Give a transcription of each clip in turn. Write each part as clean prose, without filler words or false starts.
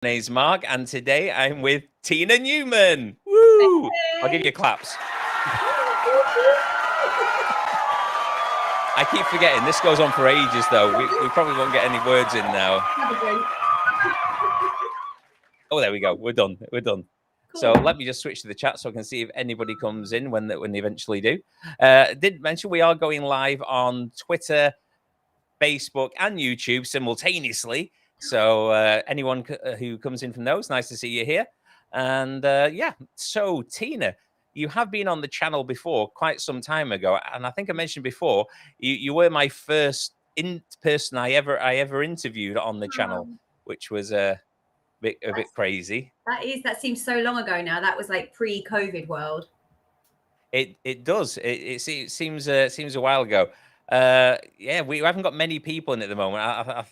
My name's Mark, and today I'm with Tina Newman. Woo! Hey. I'll give you claps. I keep forgetting. This goes on for ages, though. We probably won't get any words in now. Oh, there we go. We're done. We're done. Cool. So let me just switch to the chat so I can see if anybody comes in when they eventually do. Did mention we are going live on Twitter, Facebook, and YouTube simultaneously. So anyone who comes in from those, nice to see you here. And yeah, so Tina, you have been on the channel before quite some time ago. And I think I mentioned before, you were my first person I ever interviewed on the channel, which was a bit crazy. That seems so long ago now. That was like pre-COVID world. It does. It seems a while ago. Yeah, we haven't got many people in at the moment.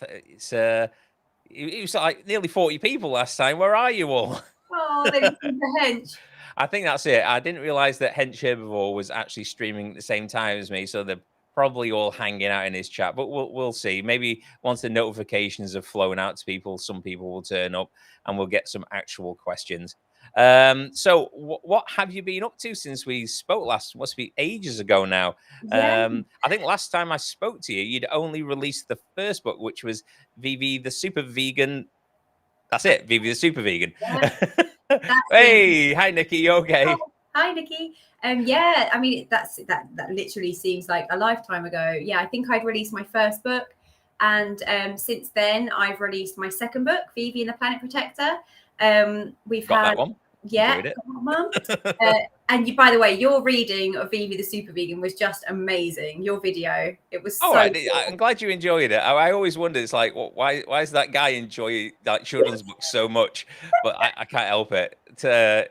It was like nearly 40 people last time. Where are you all? Oh, they listened to Hench. I think that's it. I didn't realize that Hench Herbivore was actually streaming at the same time as me, so they're probably all hanging out in his chat. But we'll see. Maybe once the notifications have flown out to people, some people will turn up and we'll get some actual questions. So what have you been up to since we spoke last? Must be ages ago now. Yeah. I think last time I spoke to you, you'd only released the first book, which was Vivi the Super Vegan. That's it, Vivi the Super Vegan. Yeah. Hey, hi Nikki, you okay? Oh, hi Nikki. Yeah, I mean that literally seems like a lifetime ago. Yeah, I think I'd released my first book, and since then I've released my second book, Vivi and the Planet Protector. We've got had that one. Yeah, Mum. And by the way, your reading of Vivi the Super Vegan was just amazing. Your video, it was so cool. I'm glad you enjoyed it. I always wondered, it's like, why does that guy enjoy like children's books so much? But I can't help it. Hey,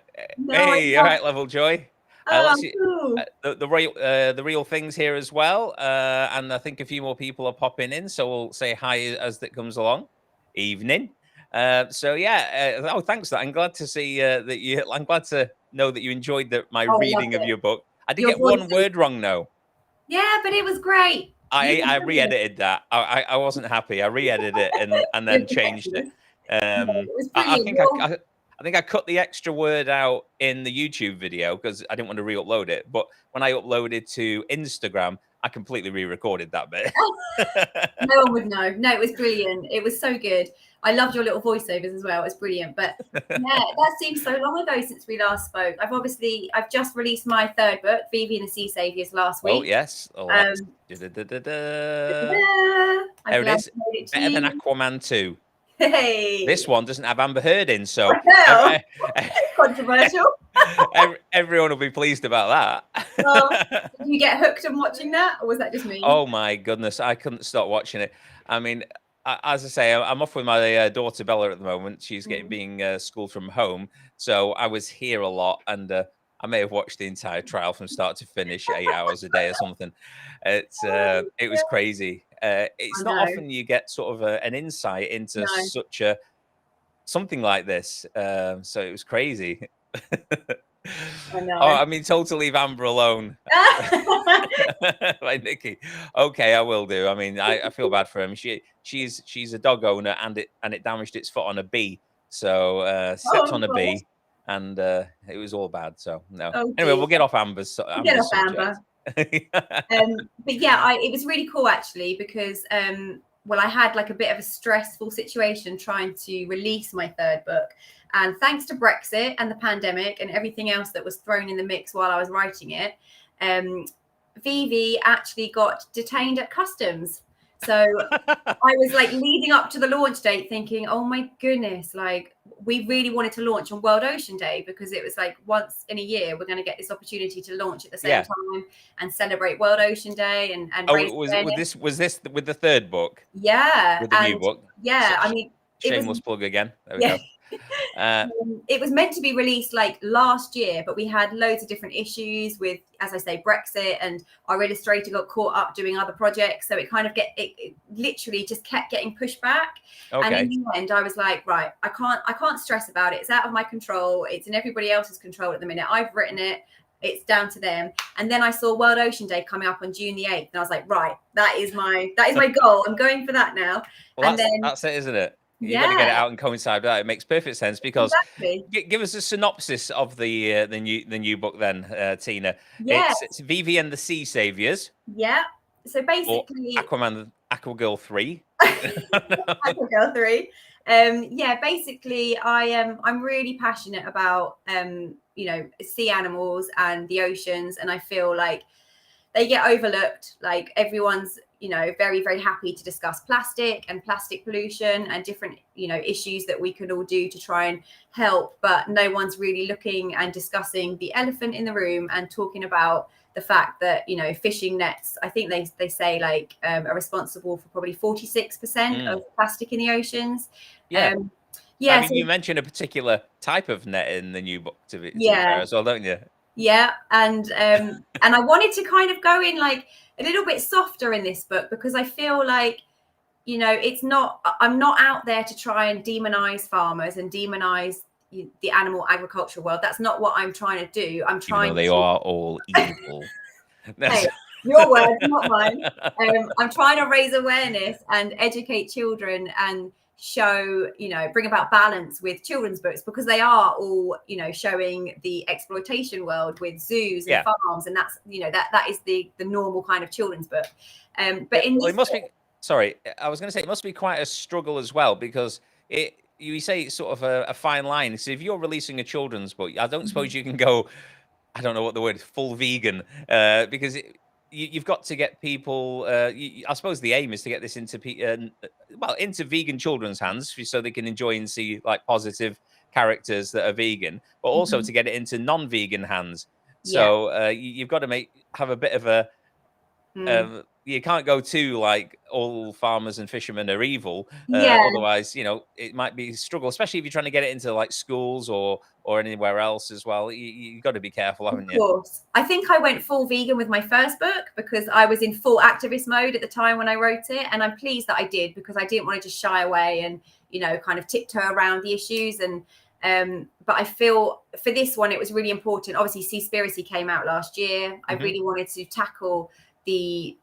all right, Level Joy. The real things here as well, and I think a few more people are popping in, so we'll say hi as that comes along. Evening. So yeah, oh, thanks. I'm glad to see that you. I'm glad to know that you enjoyed my reading of your book. I did get one word wrong, though. Yeah, but it was great. I re-edited that. I wasn't happy. I re-edited it and then changed it. I think I cut the extra word out in the YouTube video because I didn't want to re-upload it. But when I uploaded to Instagram, I completely re-recorded that bit. No one would know. No, it was brilliant. It was so good. I loved your little voiceovers as well. It's brilliant. But yeah, that seems so long ago since we last spoke. I've just released my third book, Vivi The Sea Saviours, last week. Oh yes. There it is. Better than Aquaman 2. Hey. This one doesn't have Amber Heard in, so controversial. Everyone will be pleased about that. Did you get hooked on watching that, or was that just me? Oh my goodness, I couldn't stop watching it. I mean, as I say, I'm off with my daughter Bella at the moment. She's being schooled from home, so I was here a lot, and I may have watched the entire trial from start to finish, 8 hours a day or something. It was crazy. It's not often you get sort of an insight into something like this. So it was crazy. I know. Oh, I mean, totally leave Amber alone. Like Nikki. Okay, I will do. I mean, I feel bad for him. She's a dog owner, and it damaged its foot on a bee. So stepped on a bee, and it was all bad. So no. Anyway, we'll get off Amber's. Get off Amber. But yeah, it was really cool actually because well, I had like a bit of a stressful situation trying to release my third book. And thanks to Brexit and the pandemic and everything else that was thrown in the mix while I was writing it, Vivi actually got detained at customs. So I was like leading up to the launch date thinking, oh my goodness, like we really wanted to launch on World Ocean Day because it was like once in a year we're going to get this opportunity to launch at the same time and celebrate World Ocean Day and was this with the third book? Yeah. With the new book? Yeah. I mean, shameless plug again. There we go. It was meant to be released like last year, but we had loads of different issues with, as I say, Brexit, and our illustrator got caught up doing other projects. So it literally just kept getting pushed back. Okay. And in the end, I was like, right, I can't stress about it. It's out of my control. It's in everybody else's control at the minute. I've written it. It's down to them. And then I saw World Ocean Day coming up on June the 8th. And I was like, right, that is my goal. I'm going for that now. Well, that's it, isn't it? You've got to get it Yeah, out and coincide with that. It makes perfect sense because exactly. give us a synopsis of the new book then, Tina. Yeah, It's Vivi and the Sea Saviours yeah. So or basically, Aquagirl 3. Aquagirl 3. Yeah, basically, I'm really passionate about sea animals and the oceans, and I feel like they get overlooked. Like everyone's very, very happy to discuss plastic and plastic pollution and different issues that we could all do to try and help, but no one's really looking and discussing the elephant in the room and talking about the fact that fishing nets, I think they say like are responsible for probably 46% of plastic in the oceans. Yeah. Yeah, you mentioned a particular type of net in the new book to be yeah, fair as well, don't you? yeah, and I wanted to kind of go in like a little bit softer in this book because I feel like I'm not out there to try and demonize farmers and demonize the animal agricultural world. That's not what I'm trying to do. I'm Even trying though they to are all evil. hey, your words, not mine. I'm trying to raise awareness and educate children and show, bring about balance with children's books because they are all, showing the exploitation world with zoos and farms, and that's, that is the normal kind of children's book. But in this it must be. Sorry, I was going to say it must be quite a struggle as well because you say it's sort of a fine line. So if you're releasing a children's book, I don't suppose you can go. I don't know what the word is, full vegan, because you've got to get people. I suppose the aim is to get this into into vegan children's hands, so they can enjoy and see like positive characters that are vegan, but also to get it into non-vegan hands. So you've got to have a bit of a. You can't go too like all farmers and fishermen are evil. Otherwise, it might be a struggle, especially if you're trying to get it into like schools or anywhere else as well. You've got to be careful, haven't you? Of course. I think I went full vegan with my first book because I was in full activist mode at the time when I wrote it. And I'm pleased that I did because I didn't want to just shy away and, kind of tiptoe around the issues. And but I feel for this one, it was really important. Obviously, Seaspiracy came out last year. I really wanted to tackle the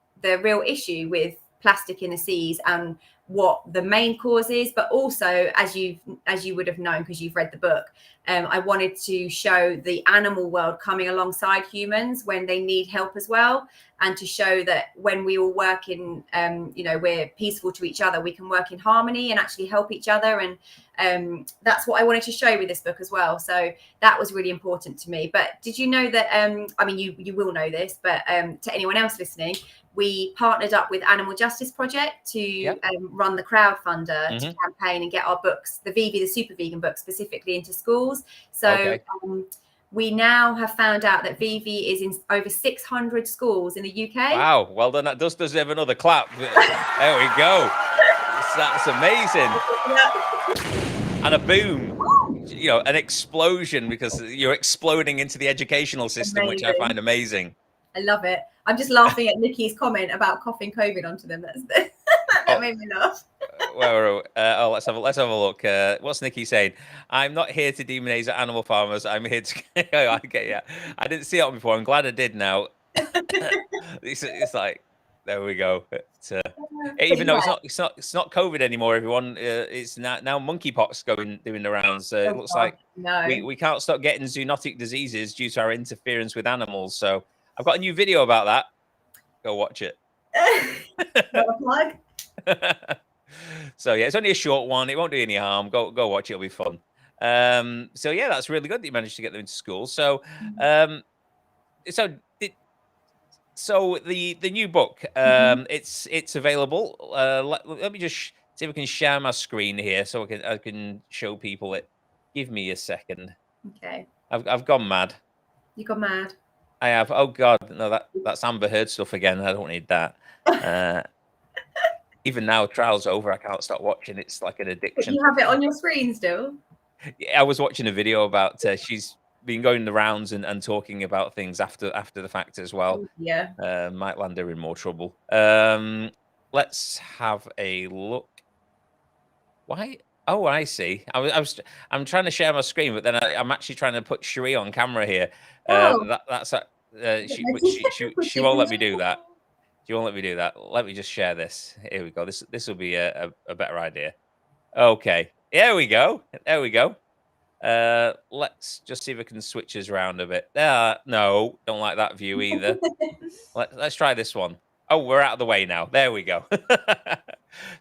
real issue with plastic in the seas and what the main cause is, but also as you would have known because you've read the book, I wanted to show the animal world coming alongside humans when they need help as well, and to show that when we all work in we're peaceful to each other, we can work in harmony and actually help each other. And that's what I wanted to show with this book as well. So that was really important to me. But did you know that I mean you will know this, but to anyone else listening, we partnered up with Animal Justice Project to run the crowdfunder to campaign and get our books, the Vivi the Super Vegan book, specifically into schools. So we now have found out that Vivi is in over 600 schools in the UK. Wow, well done. That does deserve another clap. There we go. That's amazing. And a boom, an explosion, because you're exploding into the educational system, which I find amazing. I love it. I'm just laughing at Nikki's comment about coughing COVID onto them. That made me laugh. Let's have a look. What's Nikki saying? I'm not here to demonize animal farmers. I'm here to. I get you. I didn't see it before. I'm glad I did now. It's like, there we go. Even though it's not COVID anymore, everyone. It's now monkeypox doing the rounds. It looks like we can't stop getting zoonotic diseases due to our interference with animals. So I've got a new video about that. Go watch it. Plug. So yeah, it's only a short one. It won't do any harm. Go watch it. It'll be fun. So yeah, that's really good that you managed to get them into school. So so the new book, it's available. Let me just see if I can share my screen here so I can show people it. Give me a second. Okay. I've gone mad. You got mad. I have. Oh God, no, that's Amber Heard stuff again. I don't need that. Even now, trial's over. I can't stop watching. It's like an addiction. But you have it on your screen still? Yeah, I was watching a video about she's been going the rounds and talking about things after the fact as well. Yeah. Might land her in more trouble. Let's have a look. Why? Oh, I see. I'm trying to share my screen, but then I'm actually trying to put Cherie on camera here. She won't let me do that. She won't let me do that. Let me just share this. Here we go. This will be a better idea. Okay. There we go. There we go. Let's just see if I can switch us around a bit. No, don't like that view either. Let's try this one. Oh, we're out of the way now. There we go.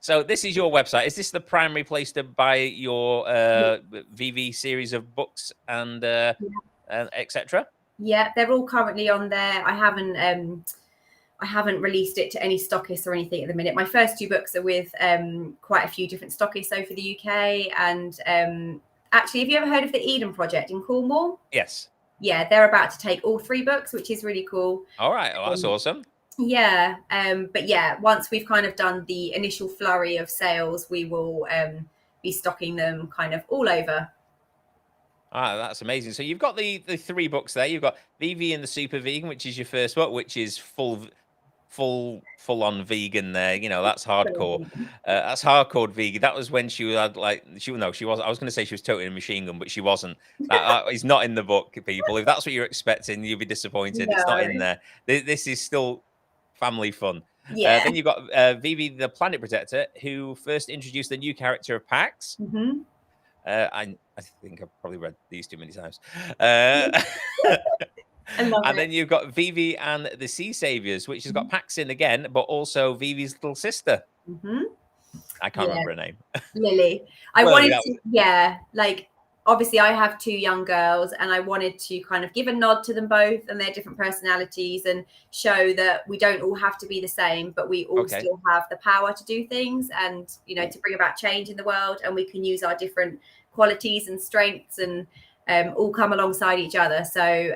So this is your website. Is this the primary place to buy your VV series of books and etc.? Yeah, they're all currently on there. I haven't released it to any stockists or anything at the minute. My first 2 books are with quite a few different stockists over the UK. And actually, have you ever heard of the Eden Project in Cornwall? Yes. Yeah, they're about to take all 3 books, which is really cool. All right. Oh, that's awesome. Yeah. But yeah, once we've kind of done the initial flurry of sales, we will be stocking them kind of all over. Ah, that's amazing. So you've got the 3 books there. You've got Vivi and the Super Vegan, which is your first book, which is full on vegan there. You know, that's hardcore. That's hardcore vegan. That was when she had she was. I was going to say she was totally a machine gun, but she wasn't. That is not in the book, people. If that's what you're expecting, you'll be disappointed. No. It's not in there. This is still family fun. Yeah. Then you've got Vivi the Planet Protector, who first introduced the new character of Pax. Mm-hmm. I think I've probably read these too many times. And then you've got Vivi and the Sea Saviours, which has got Pax in again, but also Vivi's little sister. Mm-hmm. I can't remember her name. Lily. I wanted to, like, obviously I have 2 young girls, and I wanted to kind of give a nod to them both and their different personalities, and show that we don't all have to be the same, but we all still have the power to do things, and, you know, to bring about change in the world, and we can use our different qualities and strengths and all come alongside each other. So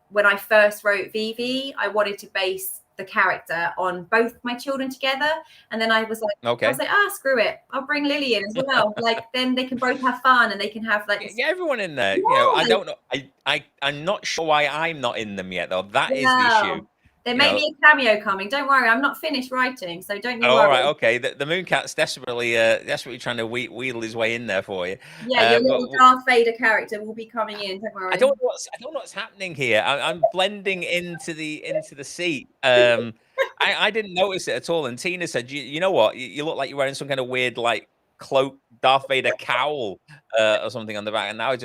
when I first wrote Vivi, I wanted to base the character on both my children together, and then I was like, screw it, I'll bring Lily in as well. Like, then they can both have fun, and they can have like get everyone in there. Yeah. You know, I don't know. I'm not sure why I'm not in them yet, though. That is the issue. There may be a cameo coming. Don't worry, I'm not finished writing, so don't you worry. All right, okay. The Mooncat's desperately trying to wheedle his way in there for you. Yeah, your little Darth Vader character will be coming in. Don't worry. I don't know what's happening here. I'm blending into the seat. I didn't notice it at all. And Tina said, "You know what? You look like you're wearing some kind of weird like cloak, Darth Vader cowl or something on the back." And now I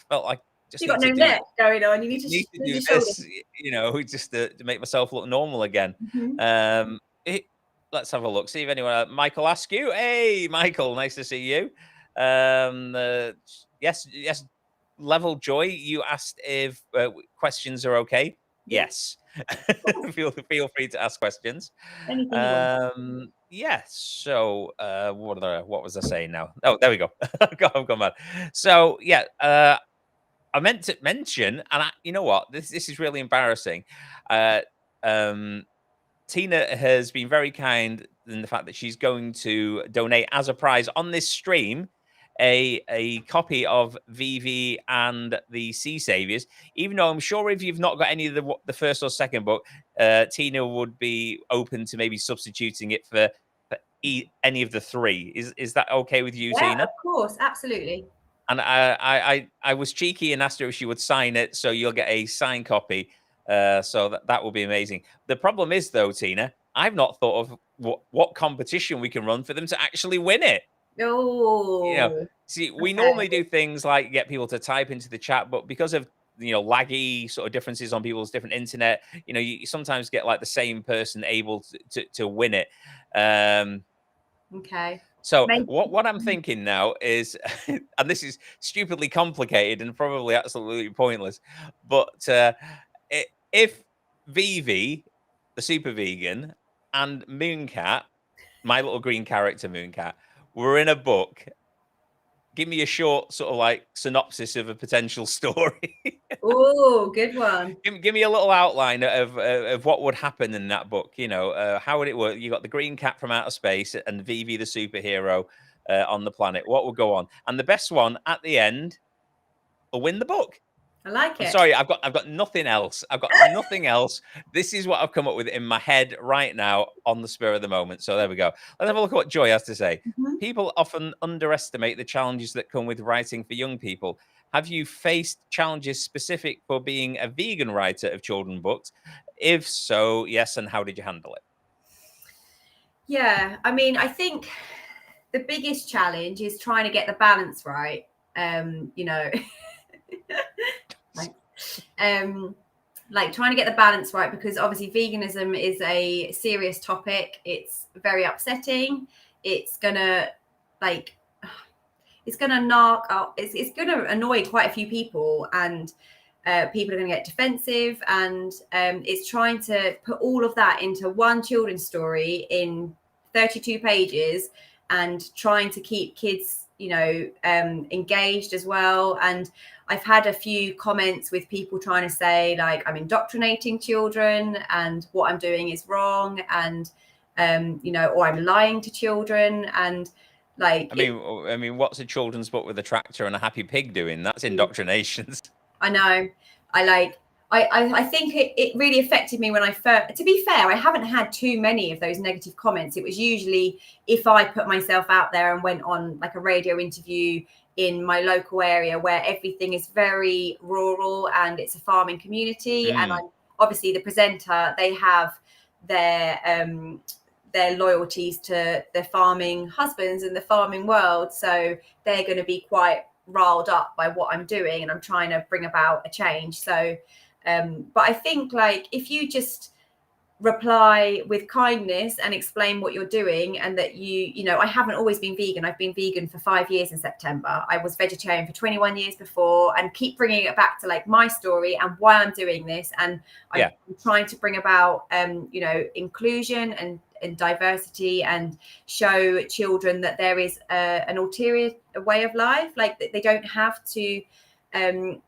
felt like. You got no neck going on. You need to do this, you know, just to make myself look normal again. Mm-hmm. Let's have a look. See if anyone. Michael Askew. Hey, Michael, nice to see you. Yes. Level Joy. You asked if questions are okay. Yes. feel free to ask questions. Yes. So, what was I saying now? Oh, there we go. I've gone mad. So, yeah. I meant to mention, and you know what? This is really embarrassing. Tina has been very kind in the fact that she's going to donate as a prize on this stream a copy of Vivi and the Sea Saviours. Even though I'm sure if you've not got any of the first or second book, Tina would be open to maybe substituting it for any of the 3. Is that okay with you, Tina? Of course, absolutely. And I was cheeky and asked her if she would sign it, so you'll get a signed copy. So that will be amazing. The problem is, though, Tina, I've not thought of what competition we can run for them to actually win it. Oh, you know, see, we normally do things like get people to type into the chat, but because of laggy sort of differences on people's different internet, you sometimes get like the same person able to win it. Okay. So what I'm thinking now is, and this is stupidly complicated and probably absolutely pointless, but if Vivi, the super vegan, and Mooncat, my little green character Mooncat, were in a book, give me a short sort of like synopsis of a potential story. Oh, good one. Give me a little outline of what would happen in that book. How would it work? You got the green cat from outer space and Vivi the superhero on the planet. What would go on? And the best one at the end will win the book. I like it. Sorry, I've got nothing else. I've got nothing else. This is what I've come up with in my head right now on the spur of the moment. So there we go. Let's have a look at what Joy has to say. Mm-hmm. People often underestimate the challenges that come with writing for young people. Have you faced challenges specific for being a vegan writer of children's books? If so, yes, and how did you handle it? Yeah, I mean, I think the biggest challenge is trying to get the balance right. You know, like trying to get the balance right, because obviously veganism is a serious topic. It's very upsetting. It's gonna like it's gonna knock out. It's gonna annoy quite a few people, and people are going to get defensive, and it's trying to put all of that into one children's story in 32 pages and trying to keep kids, you know, engaged as well. And I've had a few comments with people trying to say like I'm indoctrinating children and what I'm doing is wrong, and you know, or I'm lying to children. And like, I mean, what's a children's book with a tractor and a happy pig doing? That's indoctrinations. I know. I think it really affected me when I first, to be fair, I haven't had too many of those negative comments. It was usually if I put myself out there and went on like a radio interview in my local area where everything is very rural and it's a farming community. And I'm obviously the presenter, they have their loyalties to their farming husbands and the farming world. So they're going to be quite riled up by what I'm doing, and I'm trying to bring about a change. So but I think like if you just reply with kindness and explain what you're doing, and that you know, I haven't always been vegan. I've been vegan for 5 years in September. I was vegetarian for 21 years before, and keep bringing it back to like my story and why I'm doing this. And I'm trying to bring about you know, inclusion and diversity, and show children that there is an ulterior way of life, like that they don't have to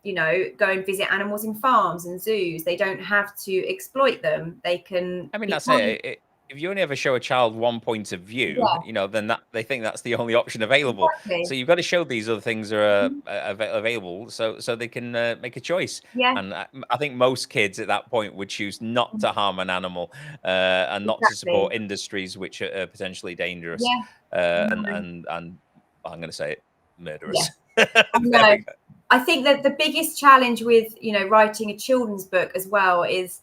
you know, go and visit animals in farms and zoos. They don't have to exploit them. They can. I mean, that's it. If you only ever show a child one point of view, you know, then they think that's the only option available. Exactly. So you've got to show these other things are available, so they can make a choice. Yeah. And I think most kids at that point would choose not to harm an animal and not to support industries which are potentially dangerous. And I'm going to say it, murderous. No, I think that the biggest challenge with, you know, writing a children's book as well is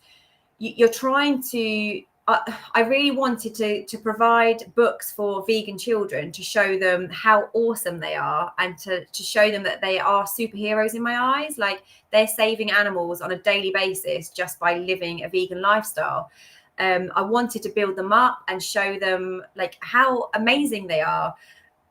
you're trying to I really wanted to provide books for vegan children to show them how awesome they are, and to show them that they are superheroes in my eyes. Like they're saving animals on a daily basis just by living a vegan lifestyle. I wanted to build them up and show them like how amazing they are,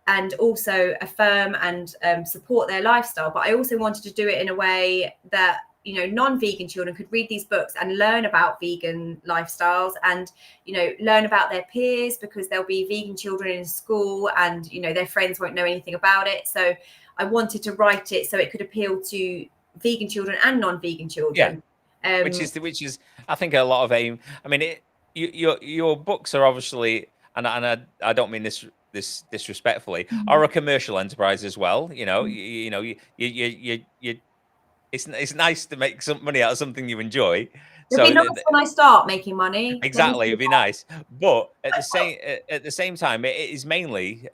and also affirm and support their lifestyle. But I also wanted to do it in a way that, you know, non-vegan children could read these books and learn about vegan lifestyles, and, you know, learn about their peers, because there'll be vegan children in school and, you know, their friends won't know anything about it. So I wanted to write it so it could appeal to vegan children and non-vegan children. Which is I think a lot of aim. I mean, your books are obviously, and I don't mean this disrespectfully, are a commercial enterprise as well. You know, you it's nice to make some money out of something you enjoy. It'd be nice when I start making money. Exactly, it'd be nice. But at the same time, it is mainly,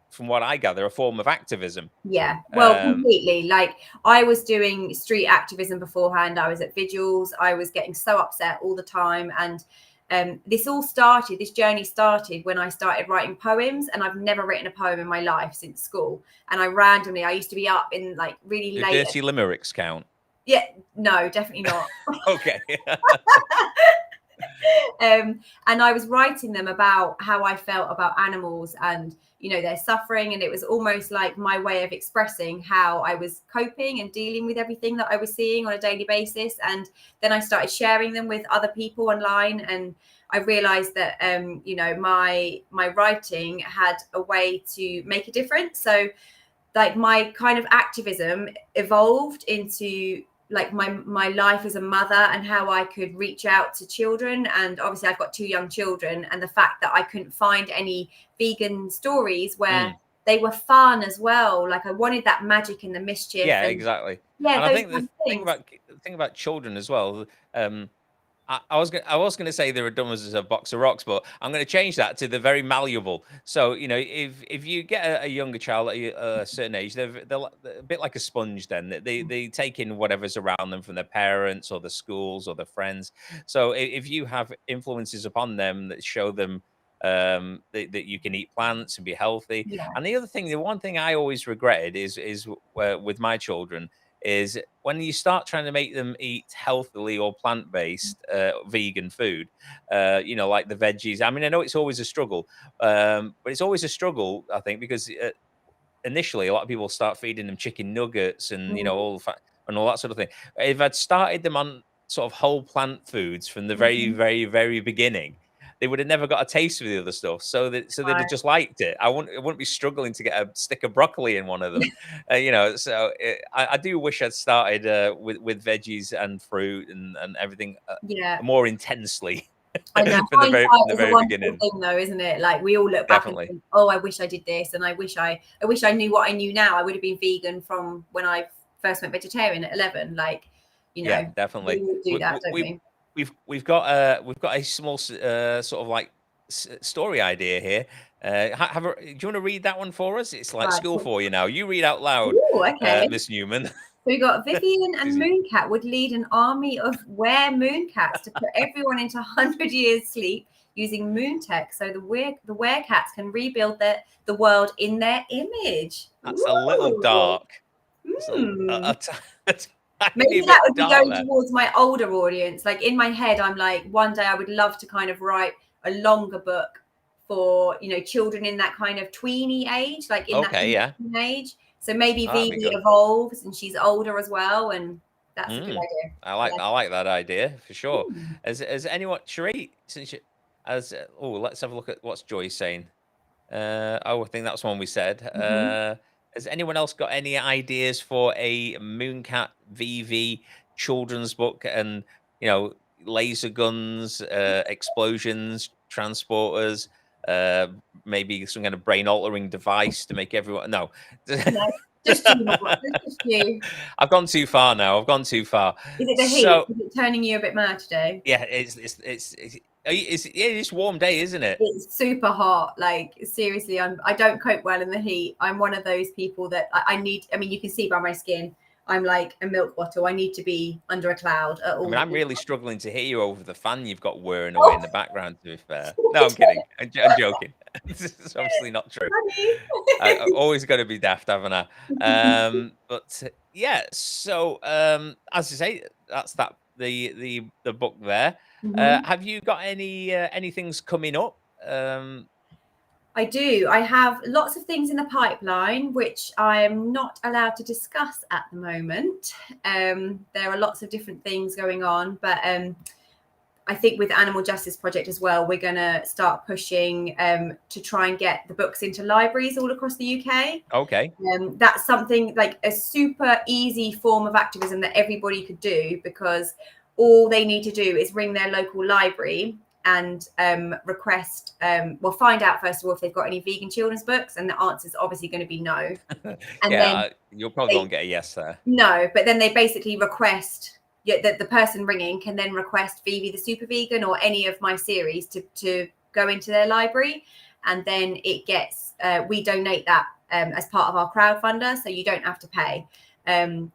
from what I gather, a form of activism. Yeah, well, completely. Like I was doing street activism beforehand. I was at vigils. I was getting so upset all the time, and this journey started when I started writing poems, and I've never written a poem in my life since school. And I used to be up in like really late. Dirty limericks count? Yeah, no, definitely not. Okay. And I was writing them about how I felt about animals and, you know, their suffering. And it was almost like my way of expressing how I was coping and dealing with everything that I was seeing on a daily basis. And then I started sharing them with other people online, and I realized that you know, my writing had a way to make a difference. So like my kind of activism evolved into like my life as a mother, and how I could reach out to children. And obviously I've got 2 young children, and the fact that I couldn't find any vegan stories where they were fun as well. Like I wanted that magic and the mischief. Yeah, exactly. Yeah, and I think the thing about children as well, I was going to say they're dumb as a box of rocks, but I'm going to change that to they're very malleable. So, you know, if you get a younger child at a certain age, they're a bit like a sponge. Then they take in whatever's around them from their parents or the schools or their friends. So if you have influences upon them that show them that you can eat plants and be healthy. Yeah. And the one thing I always regretted is with my children is when you start trying to make them eat healthily or plant-based vegan food, like the veggies. I mean, I know it's always a struggle, but it's always a struggle, I think, because initially a lot of people start feeding them chicken nuggets and all the fat and all that sort of thing. If I'd started them on sort of whole plant foods from the very, very, very beginning, they would have never got a taste of the other stuff. So they'd have just liked it. I wouldn't be struggling to get a stick of broccoli in one of them. So I do wish I'd started with veggies and fruit and everything more intensely. I know. from the Hindsight is a very wonderful beginning. thing, though, isn't it? Like we all look back and think, "Oh, I wish I did this," and I wish I knew what I knew now. I would have been vegan from when I first went vegetarian at 11. Like, yeah, definitely. We do that, don't we? We've got a small sort of like story idea here. Do you want to read that one for us? It's like school for you now. You read out loud, okay. Miss Newman. We got Vivian and Mooncat would lead an army of mooncats to put everyone into 100 years sleep using moon tech, so the werecats can rebuild the world in their image. That's a little dark. Maybe that would be going towards my older audience. Like in my head, I'm like, one day I would love to kind of write a longer book for children in that kind of tweeny age, like in that age. So maybe Vivi evolves and she's older as well, and that's a good idea. I like that idea for sure. As anyone, Sheree, let's have a look at what's Joy saying. I think that's one we said. Has anyone else got any ideas for a Mooncat VV children's book? And laser guns, explosions, transporters. Maybe some kind of brain altering device to make everyone just you. I've gone too far now. I've gone too far. Is it the heat? Is it turning you a bit mad today? Yeah, it's warm day, isn't it? It's super hot. Like seriously, I don't cope well in the heat. I'm one of those people that I need. I mean, you can see by my skin. I'm like a milk bottle. I need to be under a cloud at all. I mean, I'm really struggling to hear you over the fan you've got whirring away in the background, to be fair. No, I'm kidding. I'm joking. This is obviously not true. I've always got to be daft, haven't I? But yeah, so as I say, that's the book there. Have you got any things coming up? I do. I have lots of things in the pipeline, which I am not allowed to discuss at the moment. There are lots of different things going on, but I think with Animal Justice Project as well, we're going to start pushing to try and get the books into libraries all across the UK. Okay. That's something like a super easy form of activism that everybody could do, because all they need to do is ring their local library and request, find out first of all if they've got any vegan children's books, and the answer is obviously going to be no. And then you'll probably won't get a yes there. No, but then they basically request that the person ringing can then request Vivi the Super Vegan or any of my series to go into their library, and then it gets we donate that as part of our crowdfunder, so you don't have to pay.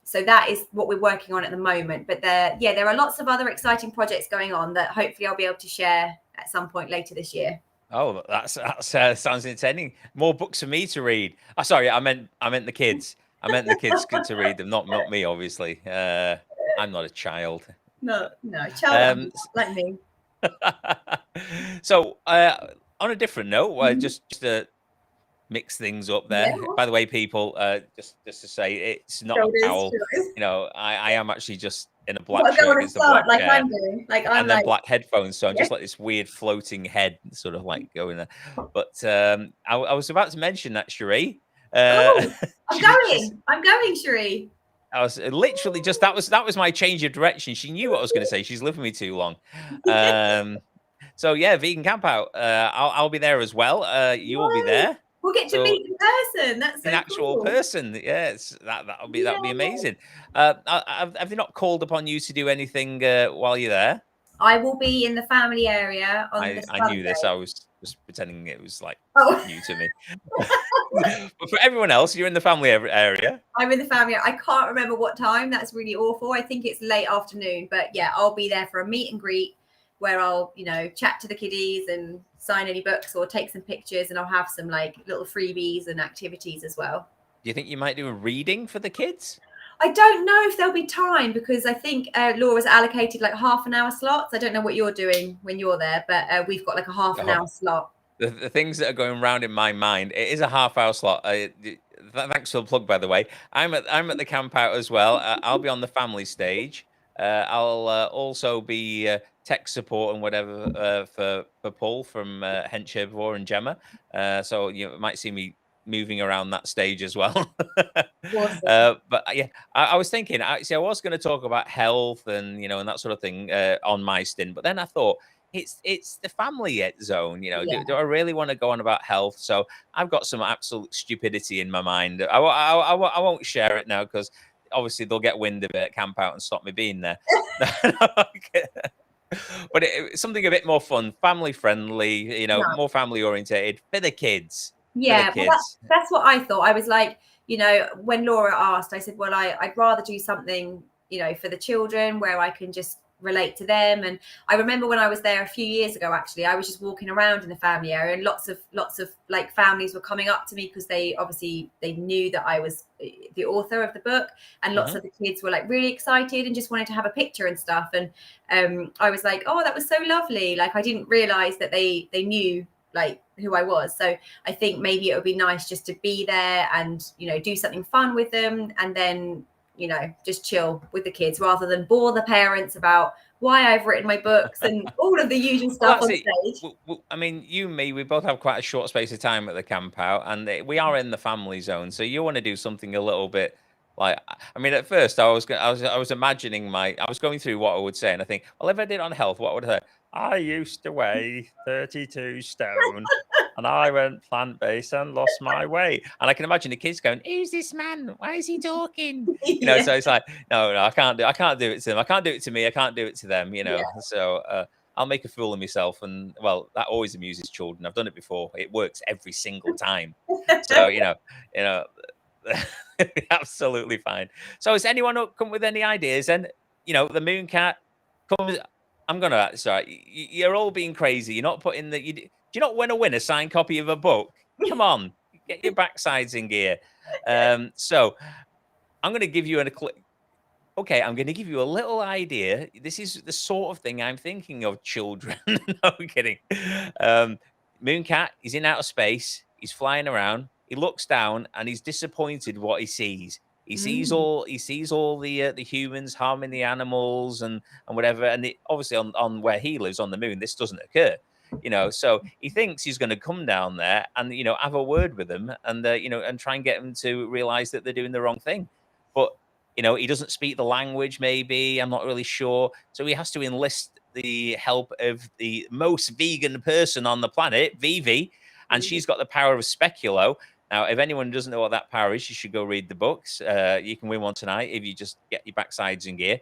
So that is what we're working on at the moment. But there are lots of other exciting projects going on that hopefully I'll be able to share at some point later this year. Oh, that sounds entertaining. More books for me to read. Oh, sorry, I meant the kids. I meant the kids to read them, not me, obviously. I'm not a child. No, child like me. So, on a different note, just to mix things up there. Yeah. By the way, people, just to say, it's not a towel. I am actually just in a black shirt against the black chair, I'm doing. And then black headphones, so I'm just like this weird floating head, sort of like going there. But I was about to mention that, Sheree. I'm going, Sheree. I was literally just that was my change of direction. She knew what I was going to say. She's lived with me too long. So yeah, Vegan Camp Out. I'll be there as well. You will be there. We'll get to meet in person. That's so an actual cool. person. Yes, that'll be amazing. Have they not called upon you to do anything while you're there? I will be in the family area on the Sunday. I knew this. I was just pretending it was like new to me. But for everyone else, you're in the family area. I'm in the family. I can't remember what time. That's really awful. I think it's late afternoon. But yeah, I'll be there for a meet and greet where I'll, chat to the kiddies and sign any books or take some pictures, and I'll have some like little freebies and activities as well. Do you think you might do a reading for the kids? I don't know if there'll be time, because I think Laura's allocated like half an hour slots. I don't know what you're doing when you're there, but we've got like a half an hour slot. The things that are going around in my mind, it is a half-hour slot. Thanks for the plug, by the way. I'm at the camp out as well. I'll be on the family stage. I'll also be tech support and whatever for Paul from Hench Herbivore and Gemma. So you might see me moving around that stage as well. Awesome. But yeah, I was thinking, actually, I was going to talk about health and and that sort of thing on my stint, but then I thought it's the family zone. Do I really want to go on about health? So I've got some absolute stupidity in my mind. I won't share it now, because obviously they'll get wind of it at camp out and stop me being there. But it's something a bit more fun, family friendly, more family orientated for the kids. Yeah, well, that's what I thought. I was like, when Laura asked, I said, well, I'd rather do something, for the children where I can just relate to them. And I remember when I was there a few years ago, actually, I was just walking around in the family area, and lots of like families were coming up to me, because they knew that I was the author of the book, and lots of the kids were like really excited and just wanted to have a picture and stuff. And I was like, oh, that was so lovely. Like, I didn't realize that they knew like who I was. So I think maybe it would be nice just to be there and do something fun with them, and then just chill with the kids, rather than bore the parents about why I've written my books and all of the usual stuff on stage. I mean, you and me, we both have quite a short space of time at the camp out, and we are in the family zone. So you want to do something a little bit like, I mean, at first I was imagining I was going through what I would say, and I think, well, if I did on health, what would I say? I used to weigh 32 stone and I went plant-based and lost my weight. And I can imagine the kids going, who's this man? Why is he talking? So it's like, no, I can't do it to them. I can't do it to me. I can't do it to them, So I'll make a fool of myself. And well, that always amuses children. I've done it before. It works every single time. So, absolutely fine. So has anyone come with any ideas? And, the Mooncat comes... sorry, you're all being crazy. You're not putting do you not want to win a signed copy of a book? Come on, get your backsides in gear. So I'm going to give you okay, I'm going to give you a little idea. This is the sort of thing I'm thinking of, children. No, I'm kidding. Mooncat, he's in outer space. He's flying around. He looks down and he's disappointed what he sees. He sees all the humans harming the animals and whatever, and obviously on where he lives on the moon, this doesn't occur, So he thinks he's going to come down there and have a word with them and and try and get them to realize that they're doing the wrong thing, but he doesn't speak the language. Maybe, I'm not really sure. So he has to enlist the help of the most vegan person on the planet, Vivi, and she's got the power of speculo. Now, if anyone doesn't know what that power is, you should go read the books. You can win one tonight if you just get your backsides in gear.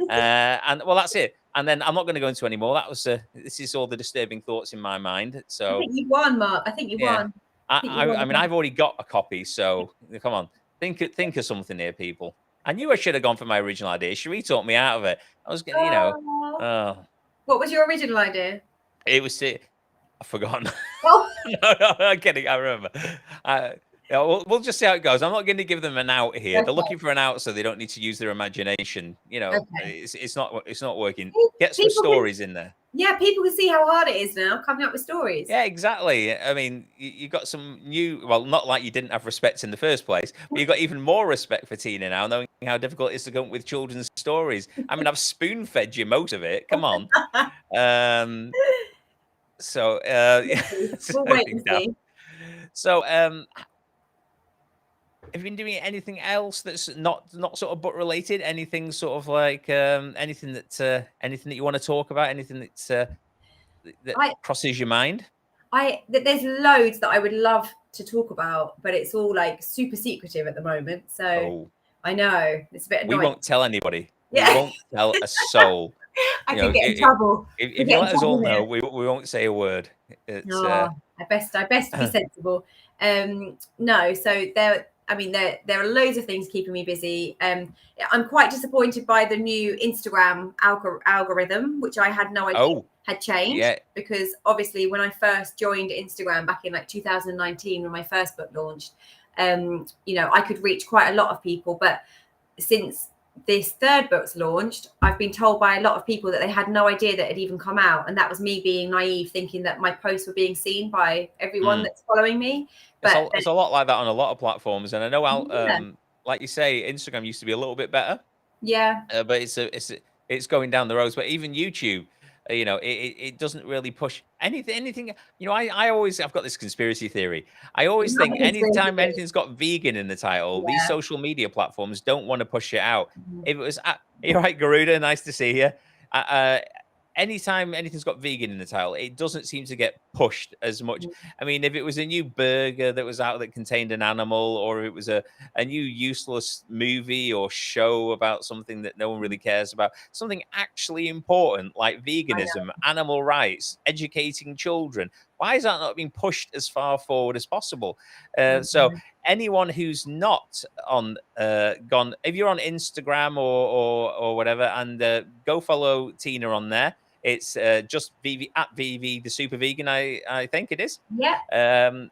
And well, that's it. And then I'm not going to go into any more. That was this is all the disturbing thoughts in my mind. So I think you won, Mark. I think you won. I mean, I've already got a copy. So come on, think of something here, people. I knew I should have gone for my original idea. Cherie talked me out of it. I was going, What was your original idea? It was I've forgotten. Oh. No, I'm kidding. I remember. We'll just see how it goes. I'm not going to give them an out here. Okay. They're looking for an out, so they don't need to use their imagination. Okay. It's not working. Get some stories in there. Yeah, people can see how hard it is now coming up with stories. Yeah, exactly. I mean, you got some new. Well, not like you didn't have respect in the first place, but you got even more respect for Tina now, knowing how difficult it is to come up with children's stories. I mean, I've spoon-fed you most of it. Come on. So we'll wait and see. So have you been doing anything else that's not sort of book related? Anything sort of like anything that you want to talk about? Anything that crosses your mind? There's loads that I would love to talk about, but it's all like super secretive at the moment. So I know it's a bit annoying. We won't tell anybody. Yeah. We won't tell a soul. I could get in trouble. If you let us all know, we won't say a word. I best to be sensible. No, so there, I mean, there are loads of things keeping me busy. I'm quite disappointed by the new Instagram algorithm, which I had no idea had changed. Because obviously when I first joined Instagram back in like 2019, when my first book launched, you know, I could reach quite a lot of people. But since this third book's launched, I've been told by a lot of people that they had no idea that it had even come out. And that was me being naive, thinking that my posts were being seen by everyone that's following me. But it's a lot like that on a lot of platforms. And I know, like you say, Instagram used to be a little bit better. Yeah. But it's going down the roads. But even YouTube, you know, it doesn't really push anything. You know, I've got this conspiracy theory. I always think anytime anything's got vegan in the title, these social media platforms don't want to push it out. If it was, you're right, Garuda, nice to see you. Anytime anything's got vegan in the title, it doesn't seem to get pushed as much. I mean, if it was a new burger that was out that contained an animal, or if it was a new useless movie or show about something that no one really cares about, something actually important like veganism, animal rights, educating children, why is that not being pushed as far forward as possible? So anyone who's not on if you're on Instagram or whatever, and go follow Tina on there. It's just Vivi at Vivi the Super Vegan, I think it is. Yeah.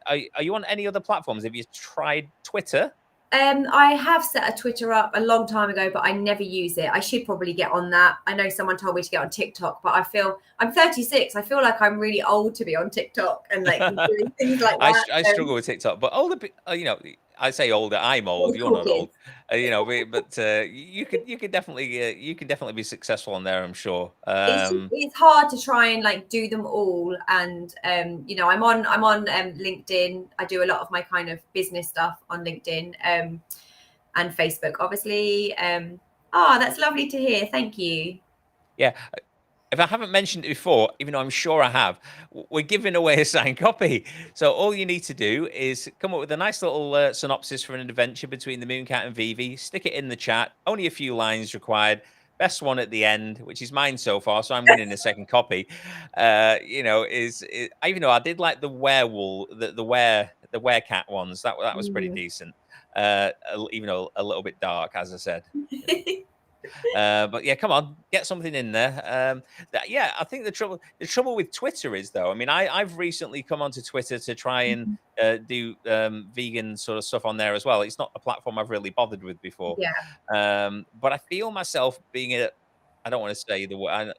Are you on any other platforms? Have you tried Twitter? I have set a Twitter up a long time ago, but I never use it. I should probably get on that. I know someone told me to get on TikTok, but I feel I'm 36. I feel like I'm really old to be on TikTok and like doing things like that. I struggle with TikTok, but older, you know, I say older. I'm old. You're not old, you know. But you could definitely be successful on there, I'm sure. It's hard to try and like do them all, and you know, I'm on LinkedIn. I do a lot of my kind of business stuff on LinkedIn and Facebook, obviously. That's lovely to hear. Thank you. Yeah. If I haven't mentioned it before, even though I'm sure I have, we're giving away a signed copy. So all you need to do is come up with a nice little synopsis for an adventure between the Mooncat and Vivi, stick it in the chat, only a few lines required, best one at the end, which is mine so far, so I'm winning a second copy. You know, even though I did like the werewolf, the werecat ones, that was pretty decent. Even though a little bit dark, as I said. But yeah, come on, get something in there. Yeah, I think the trouble with Twitter is, though, I mean, I've recently come onto Twitter to try and do vegan sort of stuff on there as well. It's not a platform I've really bothered with before. Yeah. But I feel myself being I don't want to say the word. I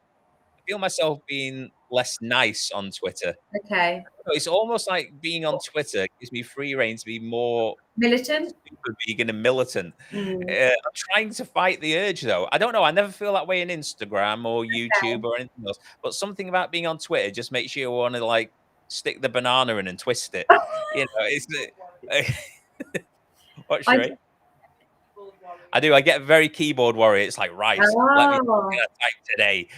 feel myself being less nice on Twitter. Okay. It's almost like being on Twitter gives me free reign to be more militant, super vegan and militant. I'm trying to fight the urge, though. I don't know. I never feel that way in Instagram or YouTube or anything else. But something about being on Twitter just makes you want to like stick the banana in and twist it. You know, it's what's right? I do. I get very keyboard warrior. It's like, right, let me type today.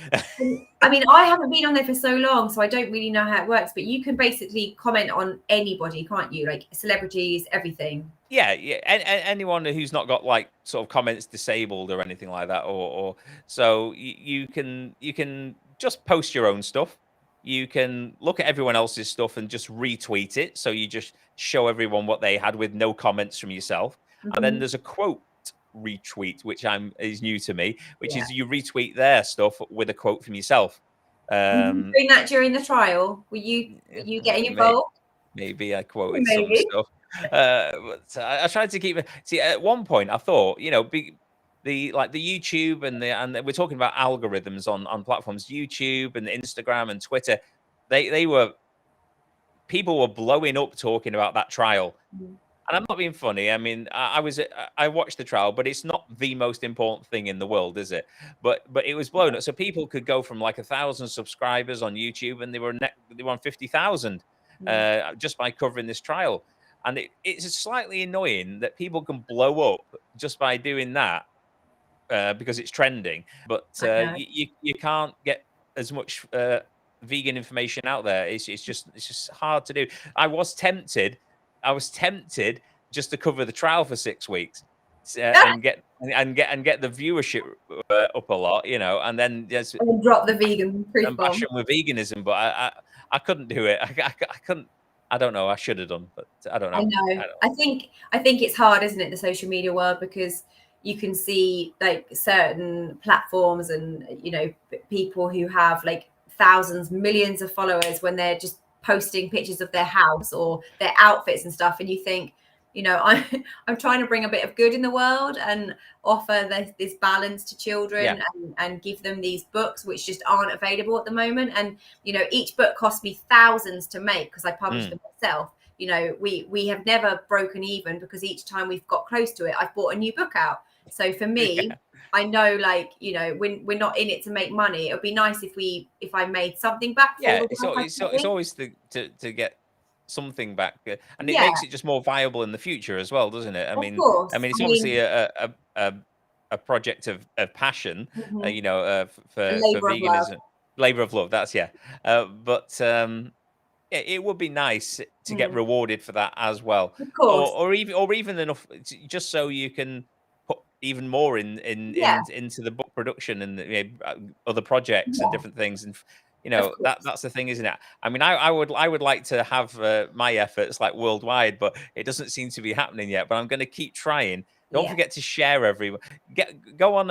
I mean, I haven't been on there for so long, so I don't really know how it works. But you can basically comment on anybody, can't you? Like celebrities, everything. Yeah. Anyone who's not got like sort of comments disabled or anything like that, or so you can just post your own stuff. You can look at everyone else's stuff and just retweet it. So you just show everyone what they had with no comments from yourself. And then there's a quote retweet, which is new to me, which is you retweet their stuff with a quote from yourself. Doing that during the trial, were you getting involved? Maybe I quoted some stuff, but I tried to keep it. See, at one point I thought, you know, the YouTube and we're talking about algorithms on platforms, YouTube and Instagram and Twitter. People were blowing up talking about that trial. And I'm not being funny. I mean, I watched the trial, but it's not the most important thing in the world, is it? But it was blown up. So people could go from like 1,000 subscribers on YouTube, and they were on 50,000 just by covering this trial. And it's slightly annoying that people can blow up just by doing that because it's trending. But you can't get as much vegan information out there. It's just hard to do. I was tempted just to cover the trial for 6 weeks and get the viewership up a lot, you know, and then just drop the vegan proof and bash them with veganism. But I couldn't do it. I couldn't. I don't know. I should have done, but I don't know. I know. I think it's hard, isn't it, the social media world, because you can see like certain platforms and people who have like thousands, millions of followers when they're just posting pictures of their house or their outfits and stuff, and you think, I'm trying to bring a bit of good in the world and offer this balance to children, and give them these books which just aren't available at the moment. And each book cost me thousands to make because I published them myself. We have never broken even because each time we've got close to it, I've bought a new book out. So for me, I know, like, we're not in it to make money. It would be nice if I made something back. It's always to get something back, and it makes it just more viable in the future as well, doesn't it? I mean, it's obviously a project of passion, for veganism, labor of love. That's but it would be nice to get rewarded for that as well, of course, or even enough just so you can put even more into the book production and other projects and different things. And that's the thing, isn't it? I mean, I would like to have my efforts like worldwide, but it doesn't seem to be happening yet. But I'm going to keep trying. Don't forget to share everyone. Go on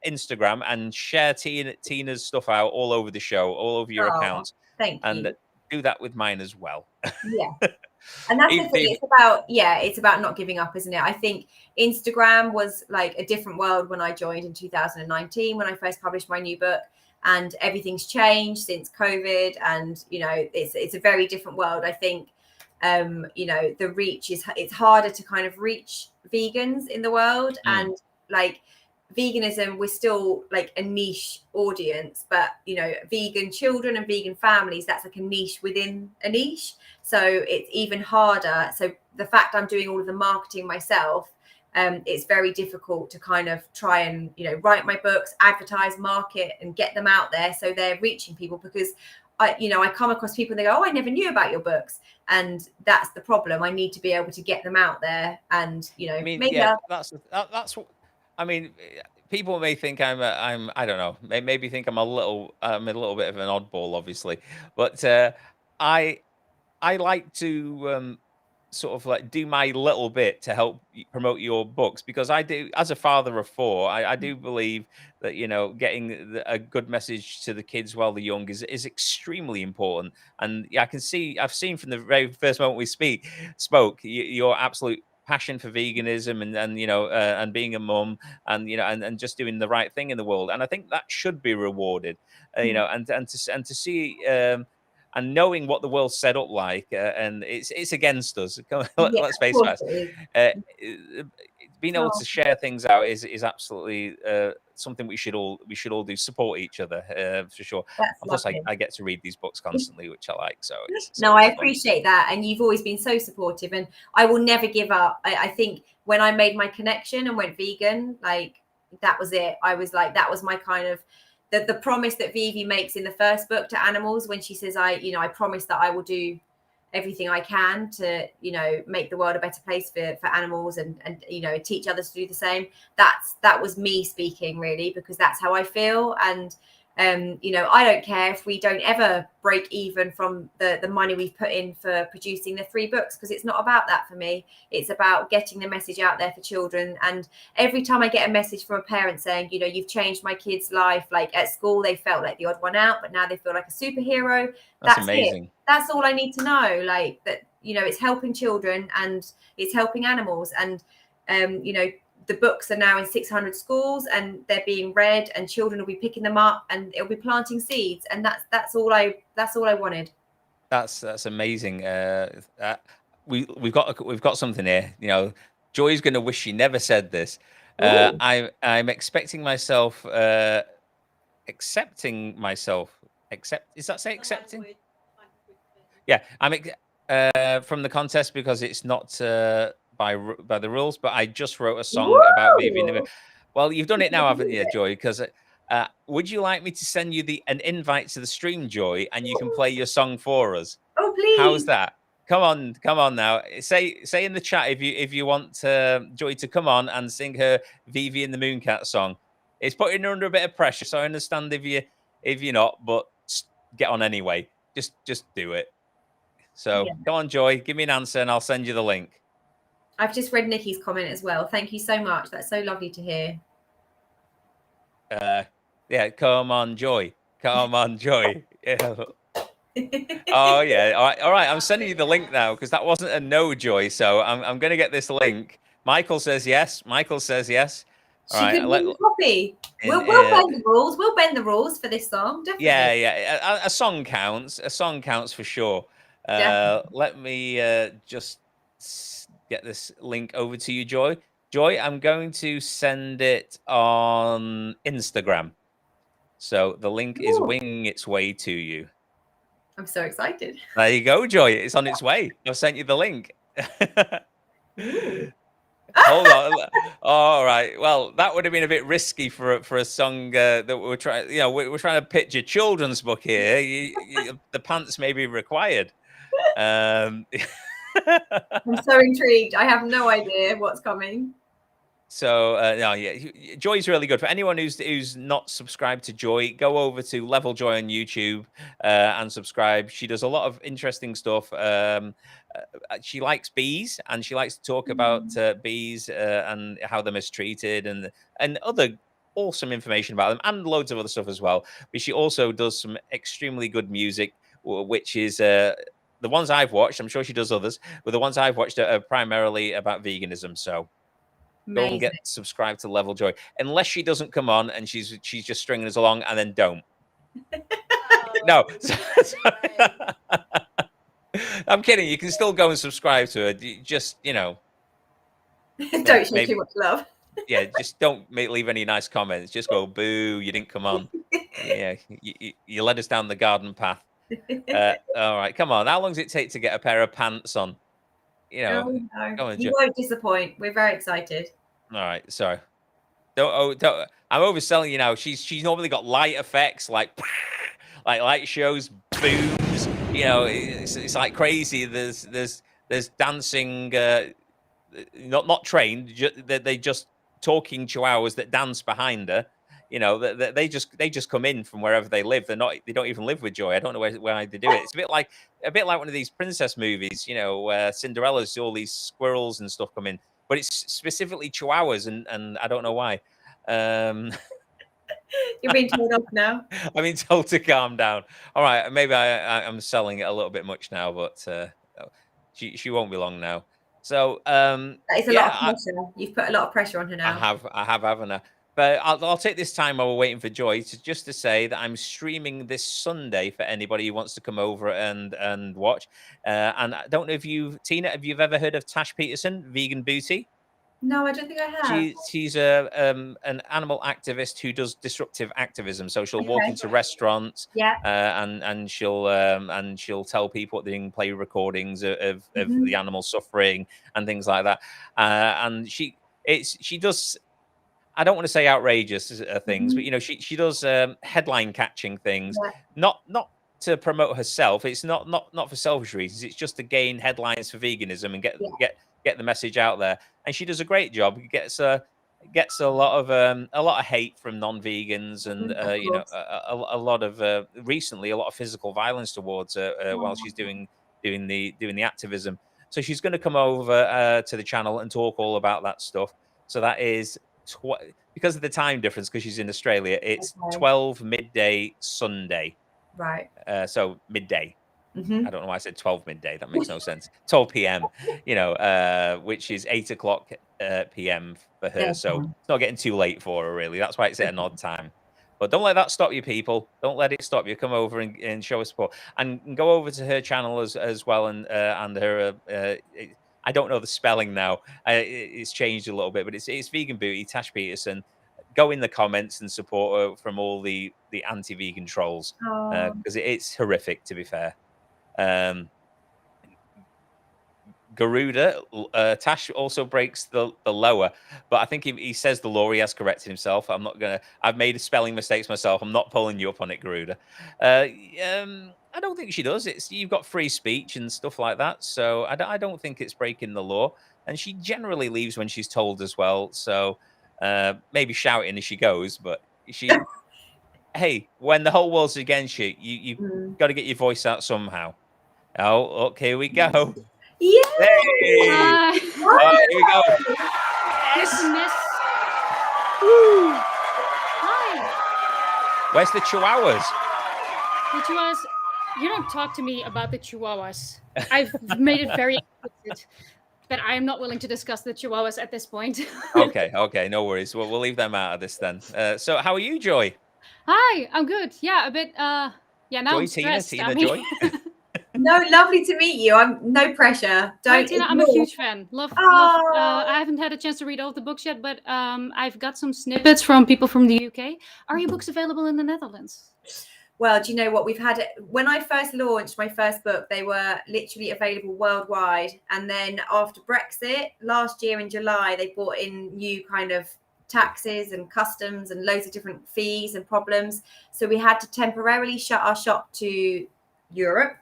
Instagram and share Tina's stuff out all over the show, all over your accounts. Thank you. And do that with mine as well. And that's the thing. It's about not giving up, isn't it? I think Instagram was like a different world when I joined in 2019 when I first published my new book. And everything's changed since COVID, and it's a very different world. I think the reach it's harder to kind of reach vegans in the world, and like veganism, we're still like a niche audience, but vegan children and vegan families, that's like a niche within a niche, so it's even harder. So the fact I'm doing all of the marketing myself, it's very difficult to kind of try and write my books, advertise, market, and get them out there so they're reaching people, because I come across people and they go, oh, I never knew about your books, and that's the problem. I need to be able to get them out there, and that's what I mean. People may think I'm I don't know, maybe think I'm a little bit of an oddball, obviously, but I like to sort of like do my little bit to help promote your books, because I do, as a father of 4, I do believe that getting a good message to the kids while they're young is extremely important. And I've seen from the very first moment we spoke your absolute passion for veganism and and being a mum, and and just doing the right thing in the world. And I think that should be rewarded, and to see and knowing what the world's set up like, and it's against us. Let's face it. Being able to share things out is absolutely something we should all do. Support each other, for sure. Plus, I get to read these books constantly, which I like. So I appreciate that, and you've always been so supportive, and I will never give up. I think when I made my connection and went vegan, like that was it. I was like, that was my kind of the promise that Vivi makes in the first book to animals, when she says, I promise that I will do everything I can to, make the world a better place for animals, and teach others to do the same. That was me speaking, really, because that's how I feel. And I don't care if we don't ever break even from the money we've put in for producing the 3 books, because it's not about that for me. It's about getting the message out there for children. And every time I get a message from a parent saying, you've changed my kid's life, like at school they felt like the odd one out, but now they feel like a superhero. That's amazing. That's all I need to know. Like that, it's helping children and it's helping animals. And the books are now in 600 schools and they're being read, and children will be picking them up and it'll be planting seeds. And that's all I wanted. That's amazing. We've got something here. Joy's going to wish she never said this. I'm expecting myself, accepting myself. Is that say accepting? Yeah, I'm from the contest, because it's not by the rules, but I just wrote a song about Vivi. Well, you've done it now, haven't you, Joy? Because would you like me to send you an invite to the stream, Joy, and you can play your song for us? Oh, please. How's that? Come on now. Say in the chat if you want Joy to come on and sing her Vivi and the Mooncat song. It's putting her under a bit of pressure, so I understand if you're not, but get on anyway. Just do it. So Yeah. come on, Joy, give me an answer and I'll send you the link. I've just read Nikki's comment as well. Thank you so much. That's so lovely to hear. Yeah, come on, Joy. Come on, Joy. Yeah. Oh yeah. All right. I'm sending you the link now because that wasn't a no, Joy. So I'm gonna get this link. Michael says yes. Michael says yes. All She right. could win the copy. We'll bend the rules. We'll bend the rules for this song. Definitely. Yeah. A song counts. A song counts for sure. Let me just get this link over to you, Joy. Joy, I'm going to send it on Instagram. So the link is winging its way to you. I'm so excited. There you go, Joy. It's on its way. I've sent you the link. Hold on. All right. Well, that would have been a bit risky for a song that we're trying. You know, we're trying to pitch a children's book here. The pants may be required. I'm so intrigued. I have no idea what's coming. So no, yeah, Joy's really good. For anyone who's not subscribed to Joy, go over to Level Joy on YouTube and subscribe. She does a lot of interesting stuff. She likes bees, and she likes to talk about bees and how they're mistreated, and other awesome information about them, and loads of other stuff as well. But she also does some extremely good music, which is the ones I've watched. I'm sure she does others, but the ones I've watched are primarily about veganism. So go and get subscribed to Level Joy, unless she doesn't come on and she's just stringing us along, and then don't. No, I'm kidding. You can still go and subscribe to her. Just don't show too much love. Yeah, just don't leave any nice comments. Just go, boo, you didn't come on. Yeah, you led us down the garden path. All right, come on. How long does it take to get a pair of pants on? You know, you won't disappoint. We're very excited. All right, sorry. Don't. I'm overselling you now. She's normally got light effects like light shows, booms. You know, it's like crazy. There's dancing. Not trained. They just talking chihuahuas that dance behind her. You know, they just come in from wherever they live. They don't even live with Joy. I don't know why they do it. It's a bit like one of these princess movies. You know, where Cinderella's all these squirrels and stuff come in, but it's specifically chihuahuas, and I don't know why. You're being told off now. I've been told to calm down. All right, maybe I'm selling it a little bit much now, but she won't be long now. So that is a lot of pressure. You've put a lot of pressure on her now. I have, haven't I? But I'll take this time while we're waiting for Joy to say that I'm streaming this Sunday for anybody who wants to come over and watch. And I don't know if Tina, have you ever heard of Tash Peterson, Vegan Booty? No, I don't think I have. She's an animal activist who does disruptive activism. So she'll walk into restaurants, and she'll tell people what they can play recordings of the animal suffering and things like that. And she does. I don't want to say outrageous things, but you know, she does headline catching things, not to promote herself. It's not for selfish reasons. It's just to gain headlines for veganism and get the message out there. And she does a great job. Gets a lot of hate from non-vegans, and you know, a lot of recently a lot of physical violence towards her while she's doing the activism. So she's going to come over to the channel and talk all about that stuff. So that is because of the time difference, because she's in Australia. It's 12 midday Sunday. Right. So midday. I don't know why I said 12 midday. That makes no sense. 12 p.m. You know, which is 8 o'clock p.m. for her. So it's not getting too late for her, really. That's why it's at an odd time. But don't let that stop you, people. Don't let it stop you. Come over and show us support, and go over to her channel as well, and her. I don't know the spelling now. It's changed a little bit, but it's Vegan Booty, Tash Peterson. Go in the comments and support her from all the anti-vegan trolls, because it's horrific, to be fair. Garuda, Tash also breaks the lower, but I think he says the law. He has corrected himself. I've made spelling mistakes myself. I'm not pulling you up on it, Garuda. I don't think she does. You've got free speech and stuff like that, so I don't think it's breaking the law. And she generally leaves when she's told as well. So maybe shouting as she goes, but hey, when the whole world's against you, you've got to get your voice out somehow. Oh, look, here we go. Yeah. Hey! Hi. All right, here we go. Here's the Yes! miss. Woo! Hi. Where's the chihuahuas? The chihuahuas. You don't talk to me about the chihuahuas. I've made it very explicit that I am not willing to discuss the chihuahuas at this point. Okay, no worries. Well, we'll leave them out of this then. So how are you, Joy? Hi, I'm good. Yeah, a bit. Yeah, now Joy, I'm stressed. Tina, Joy. No, lovely to meet you. I'm no pressure. Hi, Don't Tina, I'm a ignore. huge fan. Love. Oh. I haven't had a chance to read all the books yet, but I've got some snippets from people from the UK. Are your books available in the Netherlands? Well, do you know what we've had? When I first launched my first book, they were literally available worldwide. And then after Brexit last year in July, they brought in new kind of taxes and customs and loads of different fees and problems. So we had to temporarily shut our shop to Europe.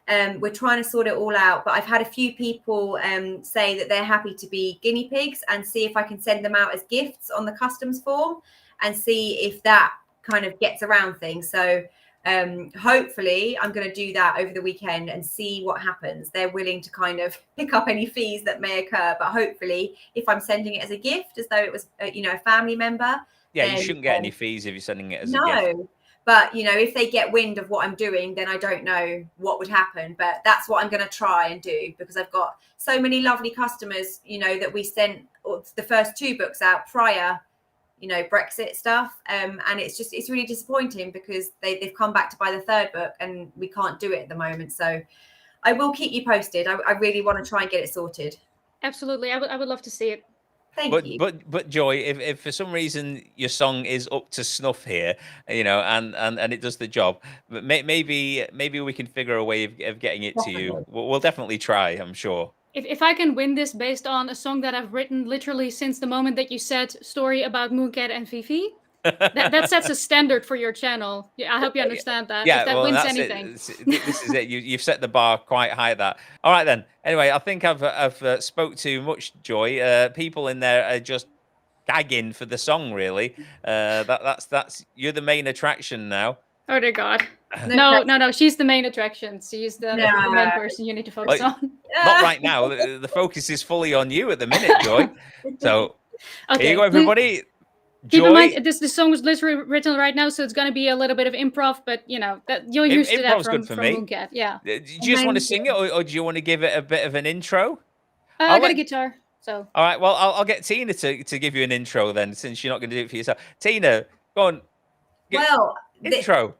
We're trying to sort it all out, but I've had a few people say that they're happy to be guinea pigs and see if I can send them out as gifts on the customs form and see if that kind of gets around things. So hopefully I'm going to do that over the weekend and see what happens. They're willing to kind of pick up any fees that may occur, but hopefully if I'm sending it as a gift, as though it was a family member, Yeah, then, you shouldn't get any fees if you're sending it as a gift. no. But if they get wind of what I'm doing, then I don't know what would happen. But that's what I'm going to try and do, because I've got so many lovely customers, that we sent the first 2 books out prior Brexit stuff, and it's really disappointing because they've come back to buy the 3rd book and we can't do it at the moment. So I will keep you posted. I really want to try and get it sorted. Absolutely, I would love to see it. Thank you. But Joy, if for some reason your song is up to snuff here, and it does the job, but maybe we can figure a way of getting it to you. We'll definitely try, I'm sure. If I can win this based on a song that I've written literally since the moment that you said story about Mooncat and Vivi, that sets a standard for your channel. Yeah, I hope you understand that. Yeah, if that well, wins that's anything. This is it. You've set the bar quite high. That. All right then. Anyway, I think I've spoke too much, Joy. People in there are just gagging for the song. Really. That's you're the main attraction now. Oh dear God. No. She's the main attraction. She's the main person you need to focus on. Not right now. The focus is fully on you at the minute, Joy. So okay, here you go, everybody. Keep in mind, this song was literally written right now, so it's going to be a little bit of improv, but that you're used to that from Mooncat. Yeah. Do you just want to sing it, or do you want to give it a bit of an intro? I got a guitar, so. All right. Well, I'll get Tina to give you an intro then, since you're not going to do it for yourself. Tina, go on. Intro.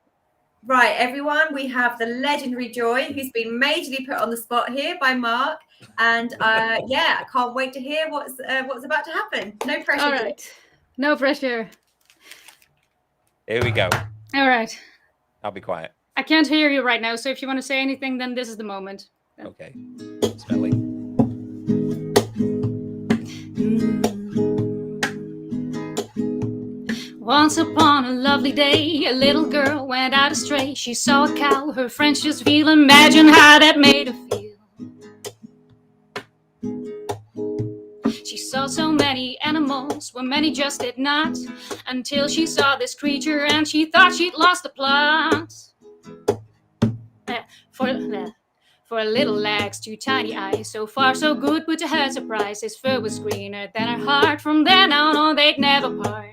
Right, everyone, we have the legendary Joy, who's been majorly put on the spot here by Mark, and I can't wait to hear what's about to happen. No pressure. All right, no pressure. Here we go. All right. I'll be quiet. I can't hear you right now, so if you want to say anything, then this is the moment. Okay. Smelly. Once upon a lovely day, a little girl went out astray. She saw a cow, her friends just feel. Imagine how that made her feel. She saw so many animals, where many just did not, until she saw this creature and she thought she'd lost the plot. For a little legs, 2 tiny eyes, so far so good, but to her surprise, his fur was greener than her heart. From then on, they'd never part.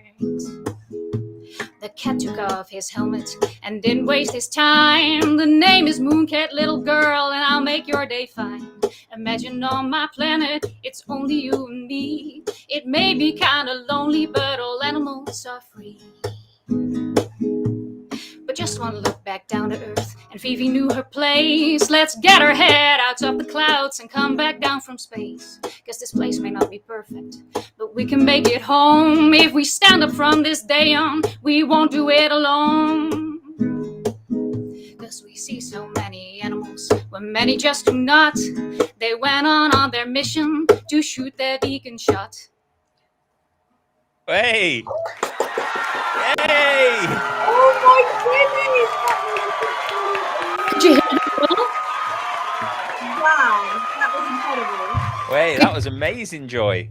The cat took off his helmet and didn't waste his time. The name is Mooncat, little girl, and I'll make your day fine. Imagine on my planet, it's only you and me. It may be kinda lonely, but all animals are free. But just one look back down to earth, and Vivi knew her place. Let's get her head out of the clouds and come back down from space. Guess this place may not be perfect, but we can make it home. If we stand up from this day on, we won't do it alone. Cause we see so many animals, where many just do not. They went on their mission to shoot their vegan shot. Hey! Hey! Oh my goodness! Did you hear that well? Wow, that was incredible. Wait, that was amazing, Joy.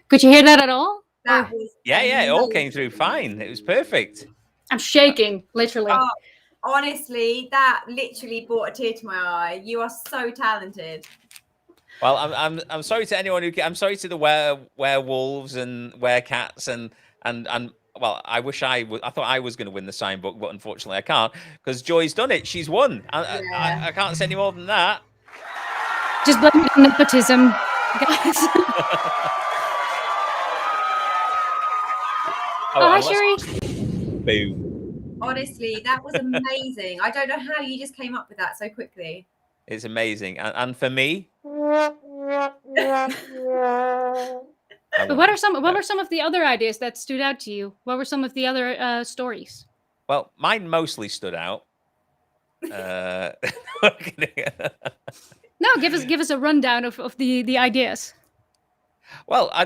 Could you hear that at all? That was Yeah, it all came through fine. It was perfect. I'm shaking, literally. Oh, Honestly, that literally brought a tear to my eye. You are so talented. Well, I'm sorry to anyone I'm sorry to the werewolves and werecats and well, I wish I thought I was going to win the sign book, but unfortunately I can't because Joy's done it. She's won. I can't say any more than that. Just blame it on nepotism, guys. Hi, Sherry. Boom. Honestly, that was amazing. I don't know how you just came up with that so quickly. It's amazing. And for me, But what were some of the other ideas that stood out to you? What were some of the other stories? Well, mine mostly stood out. No, give us a rundown of the ideas. Well, I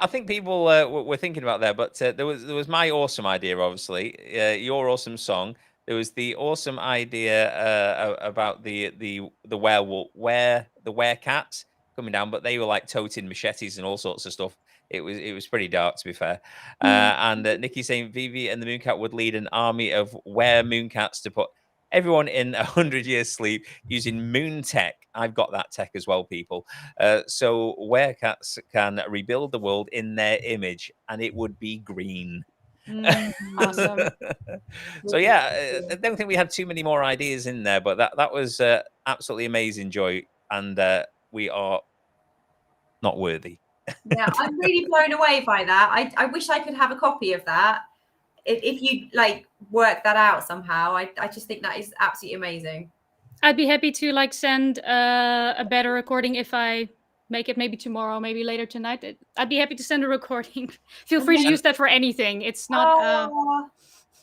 think people were thinking about there, but there was my awesome idea, obviously. Your awesome song. There was the awesome idea about the werecats coming down, but they were like toting machetes and all sorts of stuff. It was pretty dark, to be fair. And Nikki saying Vivi and the Mooncat would lead an army of moonCats to put everyone in 100 years sleep using moon tech. I've got that tech as well, people. So werecats can rebuild the world in their image, and it would be green. Awesome. So yeah, I don't think we had too many more ideas in there, but that was absolutely amazing, Joy, and we are not worthy. Yeah, I'm really blown away by that. I wish I could have a copy of that. If you like work that out somehow, I just think that is absolutely amazing. I'd be happy to like send a better recording if I make it maybe tomorrow, maybe later tonight. I'd be happy to send a recording. Feel free to use that for anything. It's not.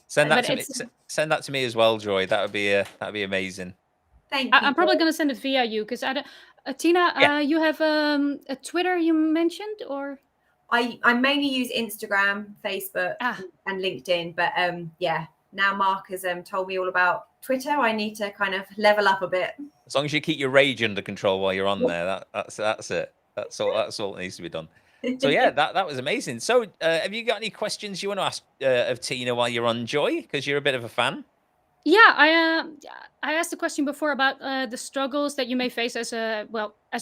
Send that to me. Send that to me as well, Joy. That'd be amazing. Thank you. I'm probably gonna send it via you because Tina, you have a Twitter you mentioned, or I mainly use Instagram, Facebook, and LinkedIn. But yeah, now Mark has told me all about Twitter. I need to kind of level up a bit. As long as you keep your rage under control while you're on there, that's it. That's all that needs to be done. So yeah, that was amazing. So have you got any questions you want to ask of Tina while you're on, Joy? Because you're a bit of a fan. Yeah, I asked a question before about the struggles that you may face as a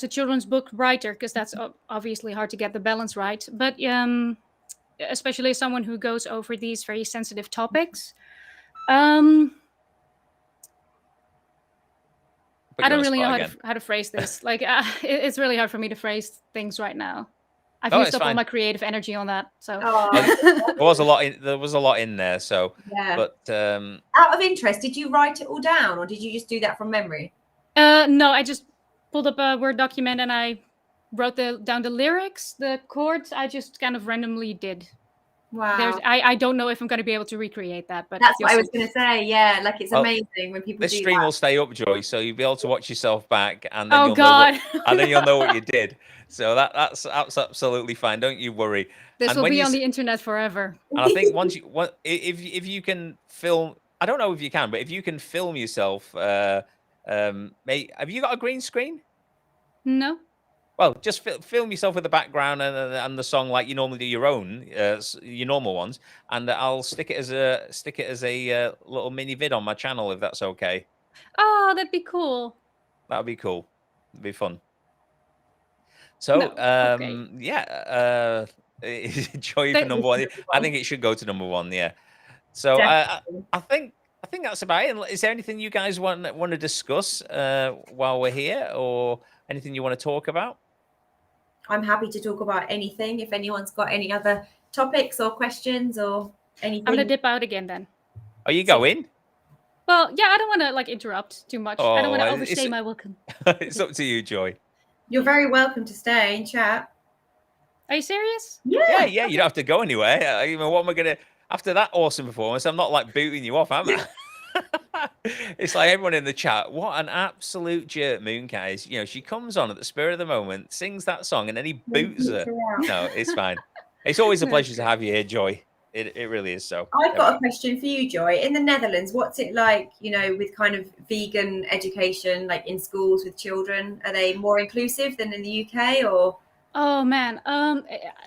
children's book writer, because that's obviously hard to get the balance right. But especially as someone who goes over these very sensitive topics, I don't really know how to phrase this. Like, it's really hard for me to phrase things right now. I've used up all my creative energy on that. So there was a lot in there. So yeah. But out of interest, did you write it all down, or did you just do that from memory? No, I just pulled up a Word document and I wrote down the lyrics, the chords. I just kind of randomly did. Wow. I don't know if I'm going to be able to recreate that, but that's what I was going to say. Yeah, like it's amazing when people. This do stream that. will stay up, Joy, so you'll be able to watch yourself back, and then you'll know what you did. So that's absolutely fine. Don't you worry. This will be on the internet forever. And I think if you can film, I don't know if you can, but if you can film yourself, have you got a green screen? No. Well, just film yourself with the background and the song like you normally do your own, your normal ones, and I'll stick it as a little mini vid on my channel if that's okay. Oh, that'd be cool. That'd be cool. It'd be fun. So, yeah, Joy for number one. I think it should go to number one. Yeah. So I think that's about it. Is there anything you guys want to discuss while we're here, or anything you want to talk about? I'm happy to talk about anything. If anyone's got any other topics or questions or anything. I'm gonna dip out again then. Are you going? Well, yeah, I don't want to like interrupt too much. I don't want to overstay my welcome. It's up to you, Joy. You're very welcome to stay and chat. Are you serious? Yeah. Yeah. You don't have to go anywhere. What am I gonna after that awesome performance? I'm not like booting you off, am I? It's like everyone in the chat. What an absolute jerk Mooncat is. She comes on at the spur of the moment, sings that song, and then he boots her. No, it's fine. It's always a pleasure to have you here, Joy. It really is so. I've got a question for you, Joy. In the Netherlands, what's it like, with kind of vegan education, like in schools with children? Are they more inclusive than in the UK, or? Oh man,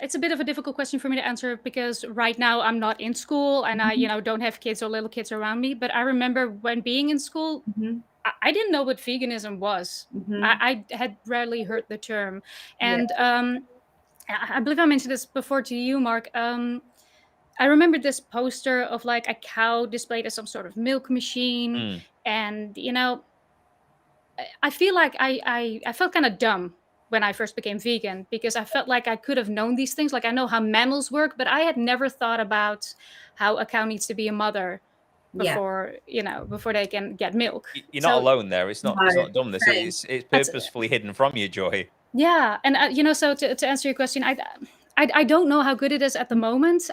it's a bit of a difficult question for me to answer because right now I'm not in school and I, don't have kids or little kids around me. But I remember when being in school, Mhm. I didn't know what veganism was. Mhm. I had rarely heard the term, Yeah. and I believe I mentioned this before to you, Mark. I remember this poster of like a cow displayed as some sort of milk machine, Mm. and I feel like I felt kind of dumb when I first became vegan because I felt like I could have known these things. Like I know how mammals work, but I had never thought about how a cow needs to be a mother Yeah. before they can get milk. You're not So alone there. It's not No, dumb. This same. it's that's purposefully hidden from you, Joy. yeah, and so to answer your question, I don't know how good it is at the moment.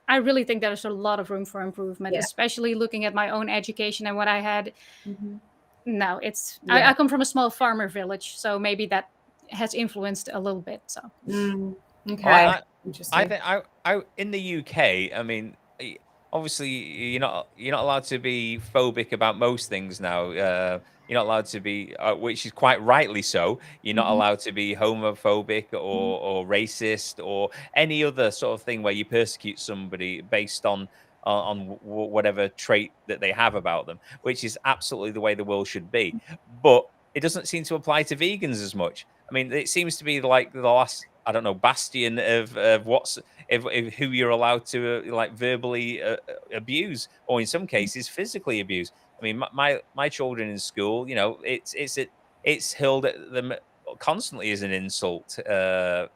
I really think there's a lot of room for improvement, Yeah. especially looking at my own education and what I had. Mhm. No, it's Yeah. I come from a small farmer village, so maybe that has influenced a little bit. So Okay. I Interesting. think I in the UK, I mean, obviously you're not allowed to be phobic about most things now. You're not allowed to be, which is quite rightly so. You're not Mhm. allowed to be homophobic Mhm. or racist or any other sort of thing where you persecute somebody based on whatever trait that they have about them, which is absolutely the way the world should be. But it doesn't seem to apply to vegans as much. I mean, it seems to be like the last, I don't know, bastion of what's of who you're allowed to like verbally abuse, or in some cases physically abuse. I mean, my children in school, it's hurled at them constantly as an insult. And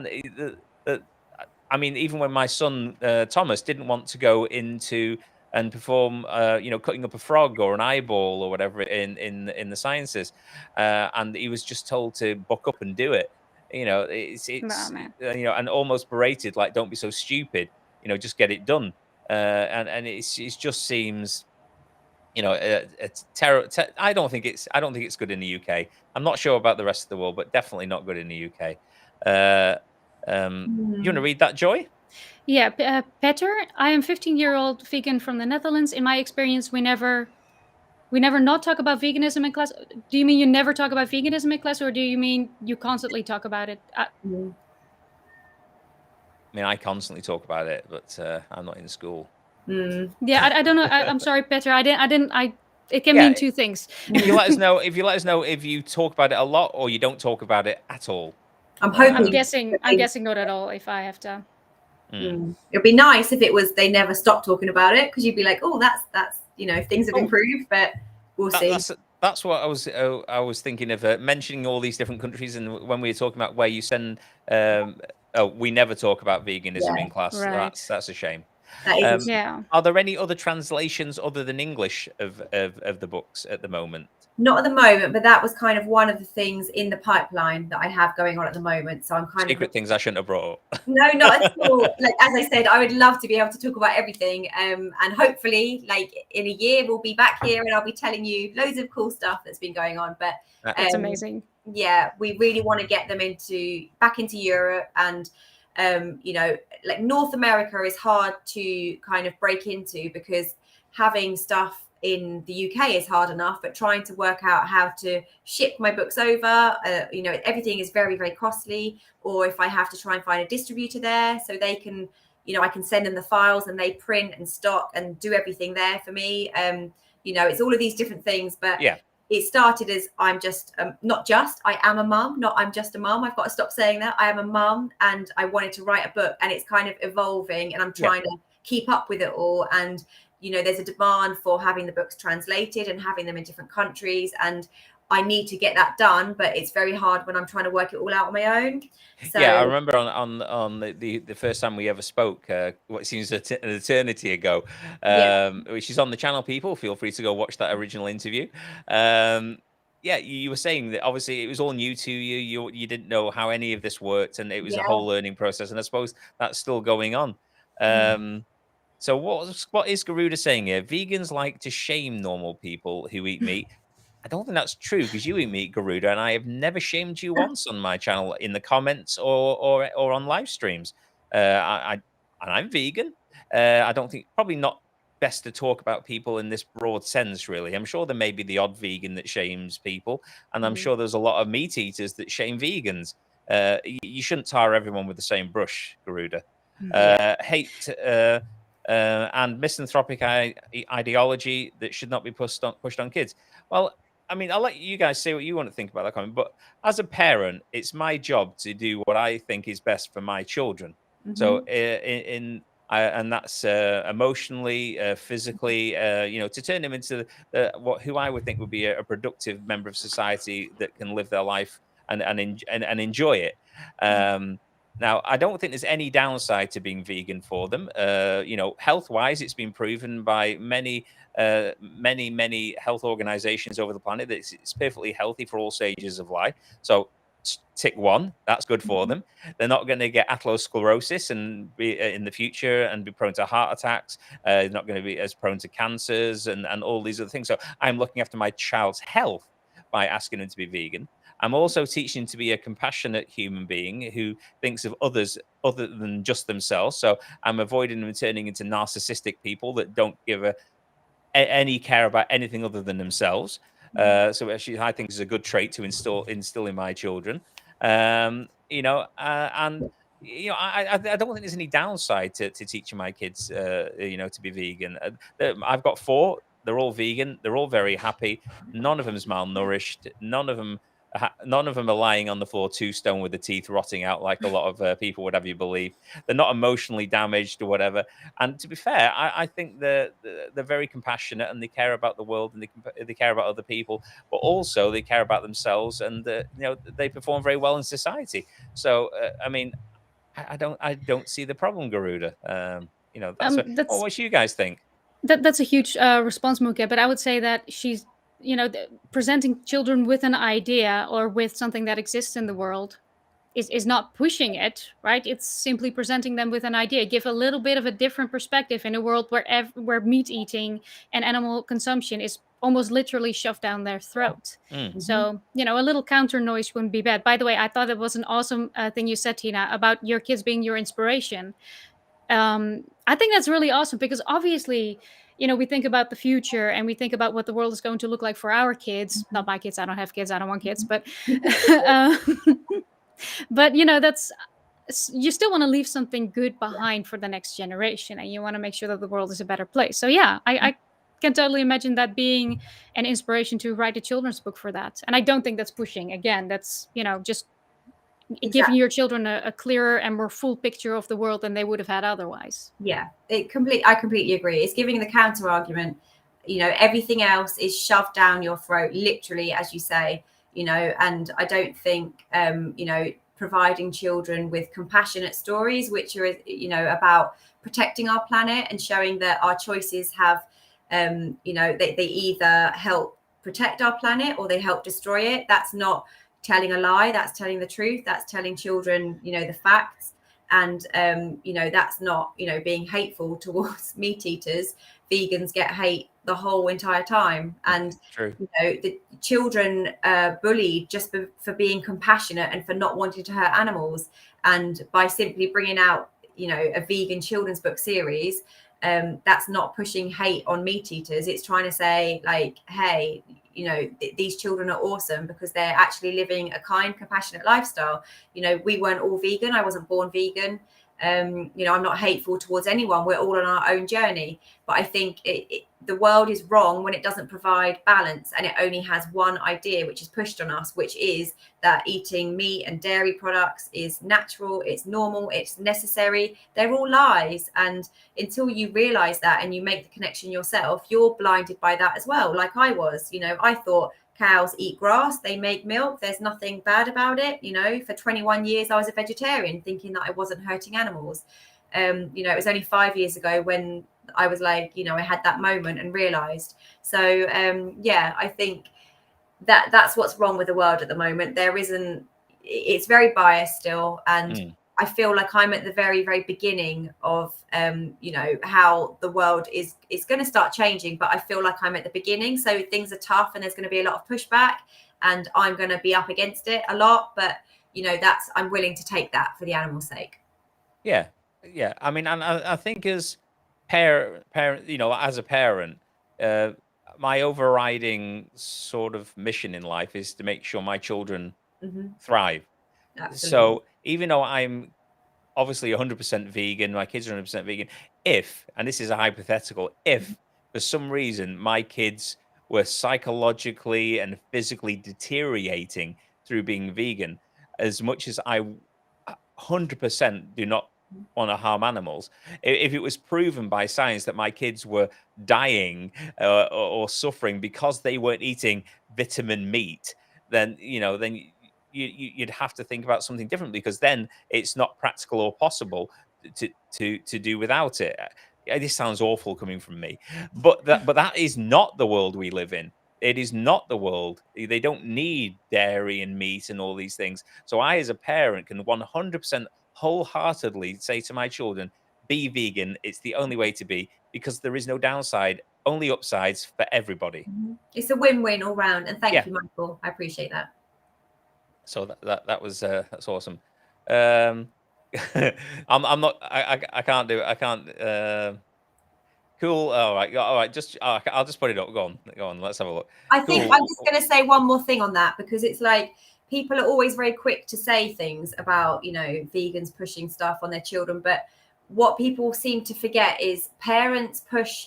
the I mean, even when my son Thomas didn't want to go into and perform, cutting up a frog or an eyeball or whatever in the sciences, and he was just told to buck up and do it. oh It's man, and almost berated, like, don't be so stupid. Just get it done. And it just seems, it's terror. I don't think it's good in the UK. I'm not sure about the rest of the world, but definitely not good in the UK. Uh, you want to Mm. read that, Joy? yeah, Petter. I am 15-year-old vegan from the Netherlands. In my experience, we never not talk about veganism in class. Do you mean you never talk about veganism in class, or do you mean you constantly talk about it? Mm. I mean, I constantly talk about it, but I'm not in school. Mm. Yeah, I don't know. I'm sorry, Petter. It can Yeah, mean two things. if you let us know, if you talk about it a lot or you don't talk about it at all. I'm I'm hoping. Um, guessing. I'm guessing not at all. If I have to. mm. It'd be nice if it was they never stopped talking about it because you'd be like, oh, that's things have Oh, improved, but we'll That, see. that's what I was thinking of, mentioning all these different countries, and when we were talking about where you send, we never talk about veganism Yeah, in class. Right. That's a shame. that is a Um, shame. Yeah. are there any other translations other than English of the books at the moment? Not at the moment, but that was kind of one of the things in the pipeline that I have going on at the moment. So I'm kind of Secret things I shouldn't have brought up. no, not at all. Like as I said, I would love to be able to talk about everything. And hopefully, like in a year, we'll be back here and I'll be telling you loads of cool stuff that's been going on. But That's amazing. yeah, we really want to get them back into Europe, and like North America is hard to kind of break into because having stuff in the UK is hard enough, but trying to work out how to ship my books over, everything is very, very costly. Or if I have to try and find a distributor there so they can, I can send them the files and they print and stock and do everything there for me. It's all of these different things, but Yeah. It started as I'm just I am a mum, not I'm just a mum. I've got to stop saying that. I am a mum and I wanted to write a book, and it's kind of evolving and I'm trying to keep up with it all. And there's a demand for having the books translated and having them in different countries, and I need to get that done, but it's very hard when I'm trying to work it all out on my own. So Yeah, I remember on the first time we ever spoke, what seems an eternity ago, which is on the channel. People, feel free to go watch that original interview. Yeah, you were saying that obviously it was all new to you. You didn't know how any of this worked, and it was a whole learning process. And I suppose that's still going on. So what is Garuda saying here? Vegans like to shame normal people who eat meat. I don't think that's true because you eat meat, Garuda, and I have never shamed you once on my channel in the comments or on live streams. And I'm vegan. I don't think, probably not best to talk about people in this broad sense. Really, I'm sure there may be the odd vegan that shames people, and I'm sure there's a lot of meat eaters that shame vegans. you shouldn't tar everyone with the same brush, Garuda. Hate and misanthropic ideology that should not be pushed on kids. Well, I mean, I'll let you guys say what you want to think about that comment, but as a parent, it's my job to do what I think is best for my children. So and that's emotionally, physically, to turn them into who I would think would be a productive member of society that can live their life and enjoy it. Now, I don't think there's any downside to being vegan for them. Health-wise, it's been proven by many health organizations over the planet that it's perfectly healthy for all stages of life. So tick one, that's good for them. They're not going to get atherosclerosis and be in the future and be prone to heart attacks. They're not going to be as prone to cancers and all these other things. So I'm looking after my child's health by asking them to be vegan. I'm also teaching to be a compassionate human being who thinks of others other than just themselves. So I'm avoiding them turning into narcissistic people that don't give any care about anything other than themselves. So actually, I think is a good trait to instill in my children. I don't think there's any downside to teaching my kids, to be vegan. I've got 4. They're all vegan. They're all very happy. None of them is malnourished. None of them are lying on the floor 2 stone with the teeth rotting out like a lot of people would have you believe. They're not emotionally damaged or whatever. And to be fair, I think they're very compassionate and they care about the world and they care about other people, but also they care about themselves and they perform very well in society. So I mean, I don't see the problem, Garuda. What you guys think? That's a huge response, Mooncat. But I would say that she's presenting children with an idea or with something that exists in the world is not pushing it, right? It's simply presenting them with an idea. Give a little bit of a different perspective in a world where meat eating and animal consumption is almost literally shoved down their throat. So, a little counter noise wouldn't be bad. By the way, I thought it was an awesome thing you said, Tina, about your kids being your inspiration. I think that's really awesome because obviously, we think about the future and we think about what the world is going to look like for our kids. Not my kids. I don't have kids. I don't want kids. But, but that's you still want to leave something good behind for the next generation, and you want to make sure that the world is a better place. So yeah, I can totally imagine that being an inspiration to write a children's book for that. And I don't think that's pushing. Again, that's just giving your children a clearer and more full picture of the world than they would have had otherwise. Yeah, I completely agree. It's giving the counter argument. Everything else is shoved down your throat, literally, as you say. And I don't think providing children with compassionate stories, which are about protecting our planet and showing that our choices have they either help protect our planet or they help destroy it. That's not telling a lie, that's telling the truth, that's telling children the facts. And that's not being hateful towards meat eaters. Vegans get hate the whole entire time, and True. The children bullied just for being compassionate and for not wanting to hurt animals. And by simply bringing out a vegan children's book series, that's not pushing hate on meat eaters. It's trying to say, like, hey, these children are awesome because they're actually living a kind, compassionate lifestyle. We weren't all vegan. I wasn't born vegan. I'm not hateful towards anyone. We're all on our own journey. But I think the world is wrong when it doesn't provide balance and it only has one idea, which is pushed on us, which is that eating meat and dairy products is natural, it's normal, it's necessary. They're all lies. And until you realize that and you make the connection yourself, you're blinded by that as well. Like I was, I thought cows eat grass, they make milk, there's nothing bad about it. For 21 years I was a vegetarian, thinking that I wasn't hurting animals. It was only 5 years ago when I was like, I had that moment and realized. So I think that's what's wrong with the world at the moment. It's very biased still, and I feel like I'm at the very, very beginning of how the world is going to start changing, but I feel like I'm at the beginning. So things are tough and there's going to be a lot of pushback and I'm going to be up against it a lot, but I'm willing to take that for the animal's sake. Yeah. I mean, and I think as parent, as a parent, my overriding sort of mission in life is to make sure my children thrive. Absolutely. So even though I'm obviously 100% vegan, my kids are 100% vegan, if, and this is a hypothetical, if for some reason my kids were psychologically and physically deteriorating through being vegan, as much as I 100% do not want to harm animals, if it was proven by science that my kids were dying or suffering because they weren't eating vitamin meat, then then you'd have to think about something different, because then it's not practical or possible to do without it. This sounds awful coming from me, but that is not the world we live in. It is not the world. They don't need dairy and meat and all these things. So I, as a parent, can 100% wholeheartedly say to my children, be vegan. It's the only way to be, because there is no downside, only upsides for everybody. It's a win-win all round. And thank Yeah. you, Michael. I appreciate that. So that was that's awesome. I'm not. I can't do it. I can't. Cool. All right. Just I'll just put it up. Go on. Let's have a look. I think Cool. I'm just going to say one more thing on that, because it's like people are always very quick to say things about, vegans pushing stuff on their children. But what people seem to forget is parents push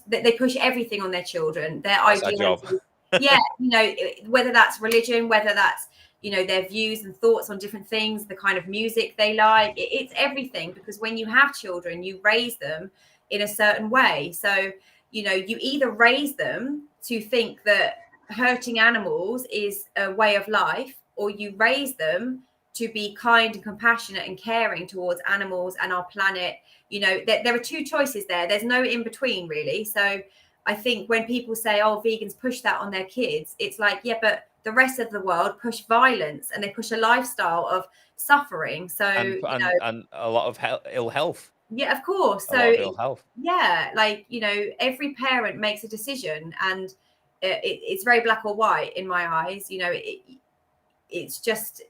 they push everything on their children, their ideology. Yeah. Whether that's religion, whether that's, their views and thoughts on different things, the kind of music they like, it's everything. Because when you have children, you raise them in a certain way. So, you either raise them to think that hurting animals is a way of life, or you raise them to be kind and compassionate and caring towards animals and our planet. There are two choices there. There's no in between, really. So I think when people say, oh, vegans push that on their kids, it's like, yeah, but the rest of the world push violence and they push a lifestyle of suffering. So, and a lot of ill health. Yeah, of course. So ill health. Yeah, every parent makes a decision, and it's very black or white in my eyes. It's just,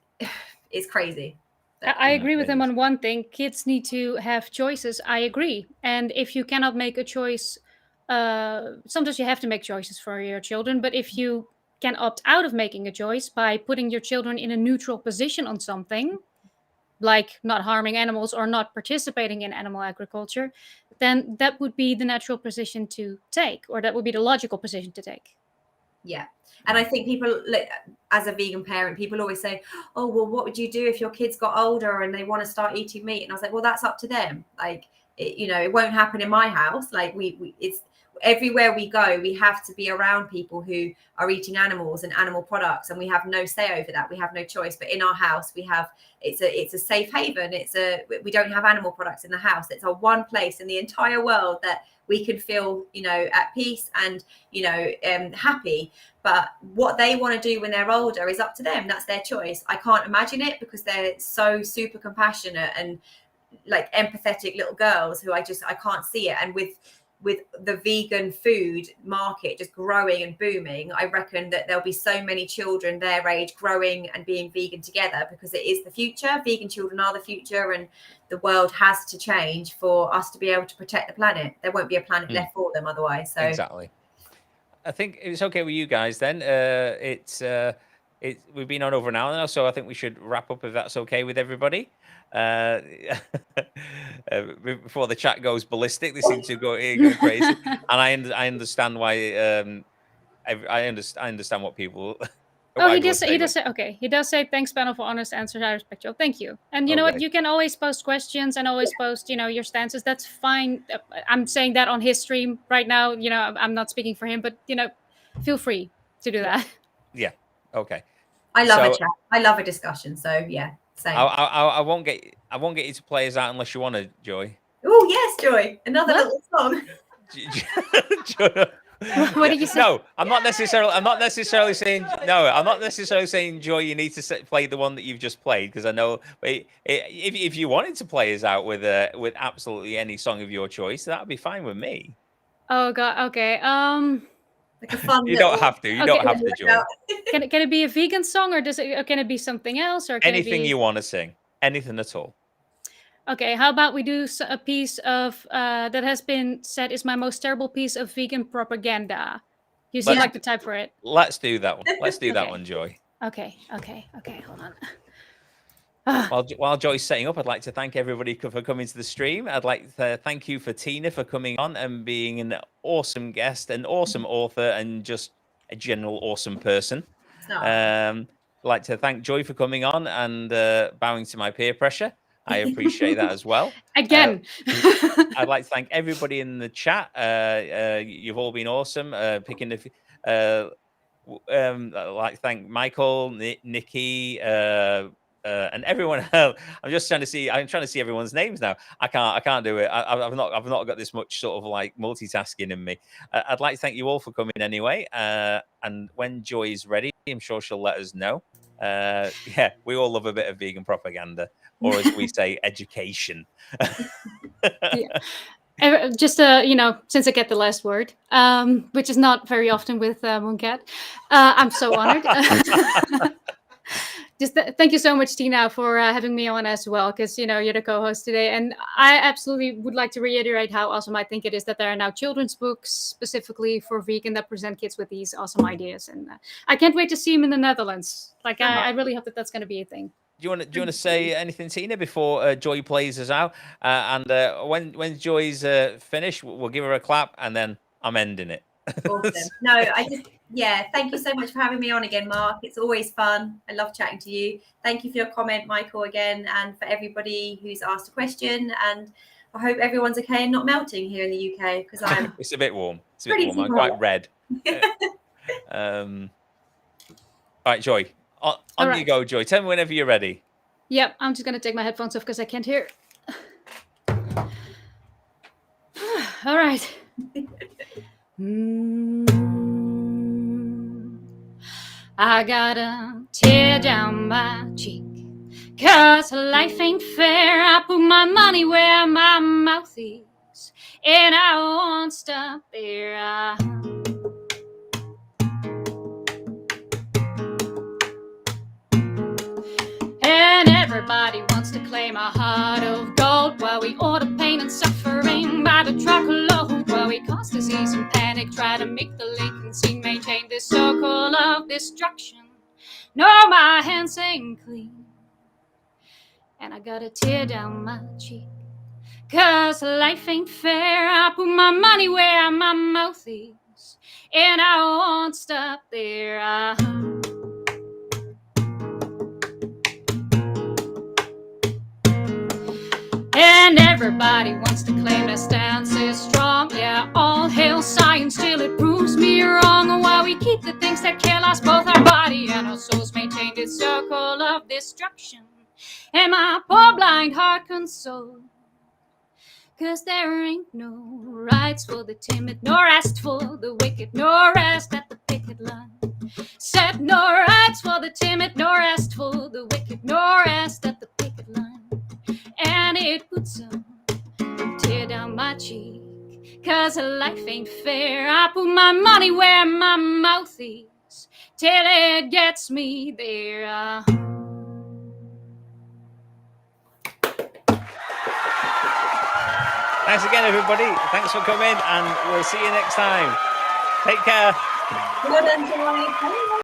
it's crazy. I agree with him on one thing. Kids need to have choices. I agree. And if you cannot make a choice, sometimes you have to make choices for your children. But if you can opt out of making a choice by putting your children in a neutral position on something, like not harming animals or not participating in animal agriculture, then that would be the natural position to take, or that would be the logical position to take. Yeah. And I think people, as a vegan parent, people always say, oh, well, what would you do if your kids got older and they want to start eating meat? And I was like, well, that's up to them. It won't happen in my house. It's everywhere we go, we have to be around people who are eating animals and animal products, and we have no say over that. We have no choice. But in our house, it's a safe haven. We don't have animal products in the house. It's our one place in the entire world that we can feel, at peace and, happy. But what they want to do when they're older is up to them. That's their choice. I can't imagine it, because they're so super compassionate and like empathetic little girls who I can't see it. And with the vegan food market just growing and booming, I reckon that there'll be so many children their age growing and being vegan together, because it is the future. Vegan children are the future, and the world has to change for us to be able to protect the planet. There won't be a planet left for them otherwise. So exactly. I think it's okay with you guys then. We've been on over an hour now, so I think we should wrap up if that's okay with everybody. Before the chat goes ballistic, they seem to go crazy, and I understand why. I understand what people. Oh, he does say, okay. He does say, thanks, panel, for honest answers. I respect you. Thank you. And you know what? You can always post questions and always post, your stances. That's fine. I'm saying that on his stream right now. I'm not speaking for him, but, feel free to do that. Yeah. Okay. I love a chat. I love a discussion. So, yeah, same. I won't get you to play us out unless you want to, Joy. Oh, yes, Joy. Another little song. What did you say? No, I'm not necessarily saying no. I'm not necessarily saying, Joy, you need to play the one that you've just played, because I know if you wanted to play us out with absolutely any song of your choice, that would be fine with me. Oh God, okay. Like a fun. You don't have to. You don't have to, Joy. Can it be a vegan song, or can it be something else, or anything you want to sing? Anything at all. Okay, how about we do a piece of that has been said is my most terrible piece of vegan propaganda. You seem like the type for it. Let's do that one. Let's do that one, Joy. Okay, hold on. While Joy's setting up, I'd like to thank everybody for coming to the stream. I'd like to thank you for Tina for coming on and being an awesome guest, an awesome author, and just a general awesome person. I'd like to thank Joy for coming on and bowing to my peer pressure. I appreciate that as well. Again. I'd like to thank everybody in the chat. You've all been awesome. Picking the I'd like to thank Michael, Nikki, and everyone else. I'm trying to see everyone's names now. I can't do it. I've not got this much sort of like multitasking in me. I'd like to thank you all for coming anyway. And when Joy's ready, I'm sure she'll let us know. Yeah, we all love a bit of vegan propaganda, or as we say, education. Yeah. Just since I get the last word, which is not very often with Mooncat, I'm so honored. Just thank you so much, Tina, for having me on as well, because you're the co-host today, and I absolutely would like to reiterate how awesome I think it is that there are now children's books specifically for vegan that present kids with these awesome ideas, and I can't wait to see them in the Netherlands. Like I really hope that that's going to be a thing. Do you want to say anything, Tina, before Joy plays us out? And when Joy's finished, we'll give her a clap, and then I'm ending it. Awesome. No, thank you so much for having me on again, Mark. It's always fun. I love chatting to you. Thank you for your comment, Michael, again, and for everybody who's asked a question. And I hope everyone's okay and not melting here in the UK, because I'm. It's a bit warm. It's a bit warm. I'm quite red. All right, Joy. On you go, Joy. Tell me whenever you're ready. Yep, I'm just going to take my headphones off because I can't hear. All right. I got a tear down my cheek, 'cause life ain't fair. I put my money where my mouth is, and I won't stop there. And everybody wants to claim a heart of gold, while we order pain and suffering by the truckload, while we cause disease and panic, try to make the Lincoln scene, maintain this circle of destruction. No, my hands ain't clean, and I got a tear down my cheek, 'cause life ain't fair. I put my money where my mouth is, and I won't stop there. And everybody wants to claim their stance is strong. Yeah, all hail science till it proves me wrong. While we keep the things that kill us, both our body and our souls, maintain this circle of destruction. And my poor blind heart consoled, 'cause there ain't no rights for the timid, nor rest for the wicked, nor rest at the picket line. Said no rights for the timid, nor rest for the wicked, nor rest at the picket line. And it puts a tear down my cheek, 'cause life ain't fair. I put my money where my mouth is, till it gets me there. Thanks again, everybody. Thanks for coming, and we'll see you next time. Take care. Well done, Joy.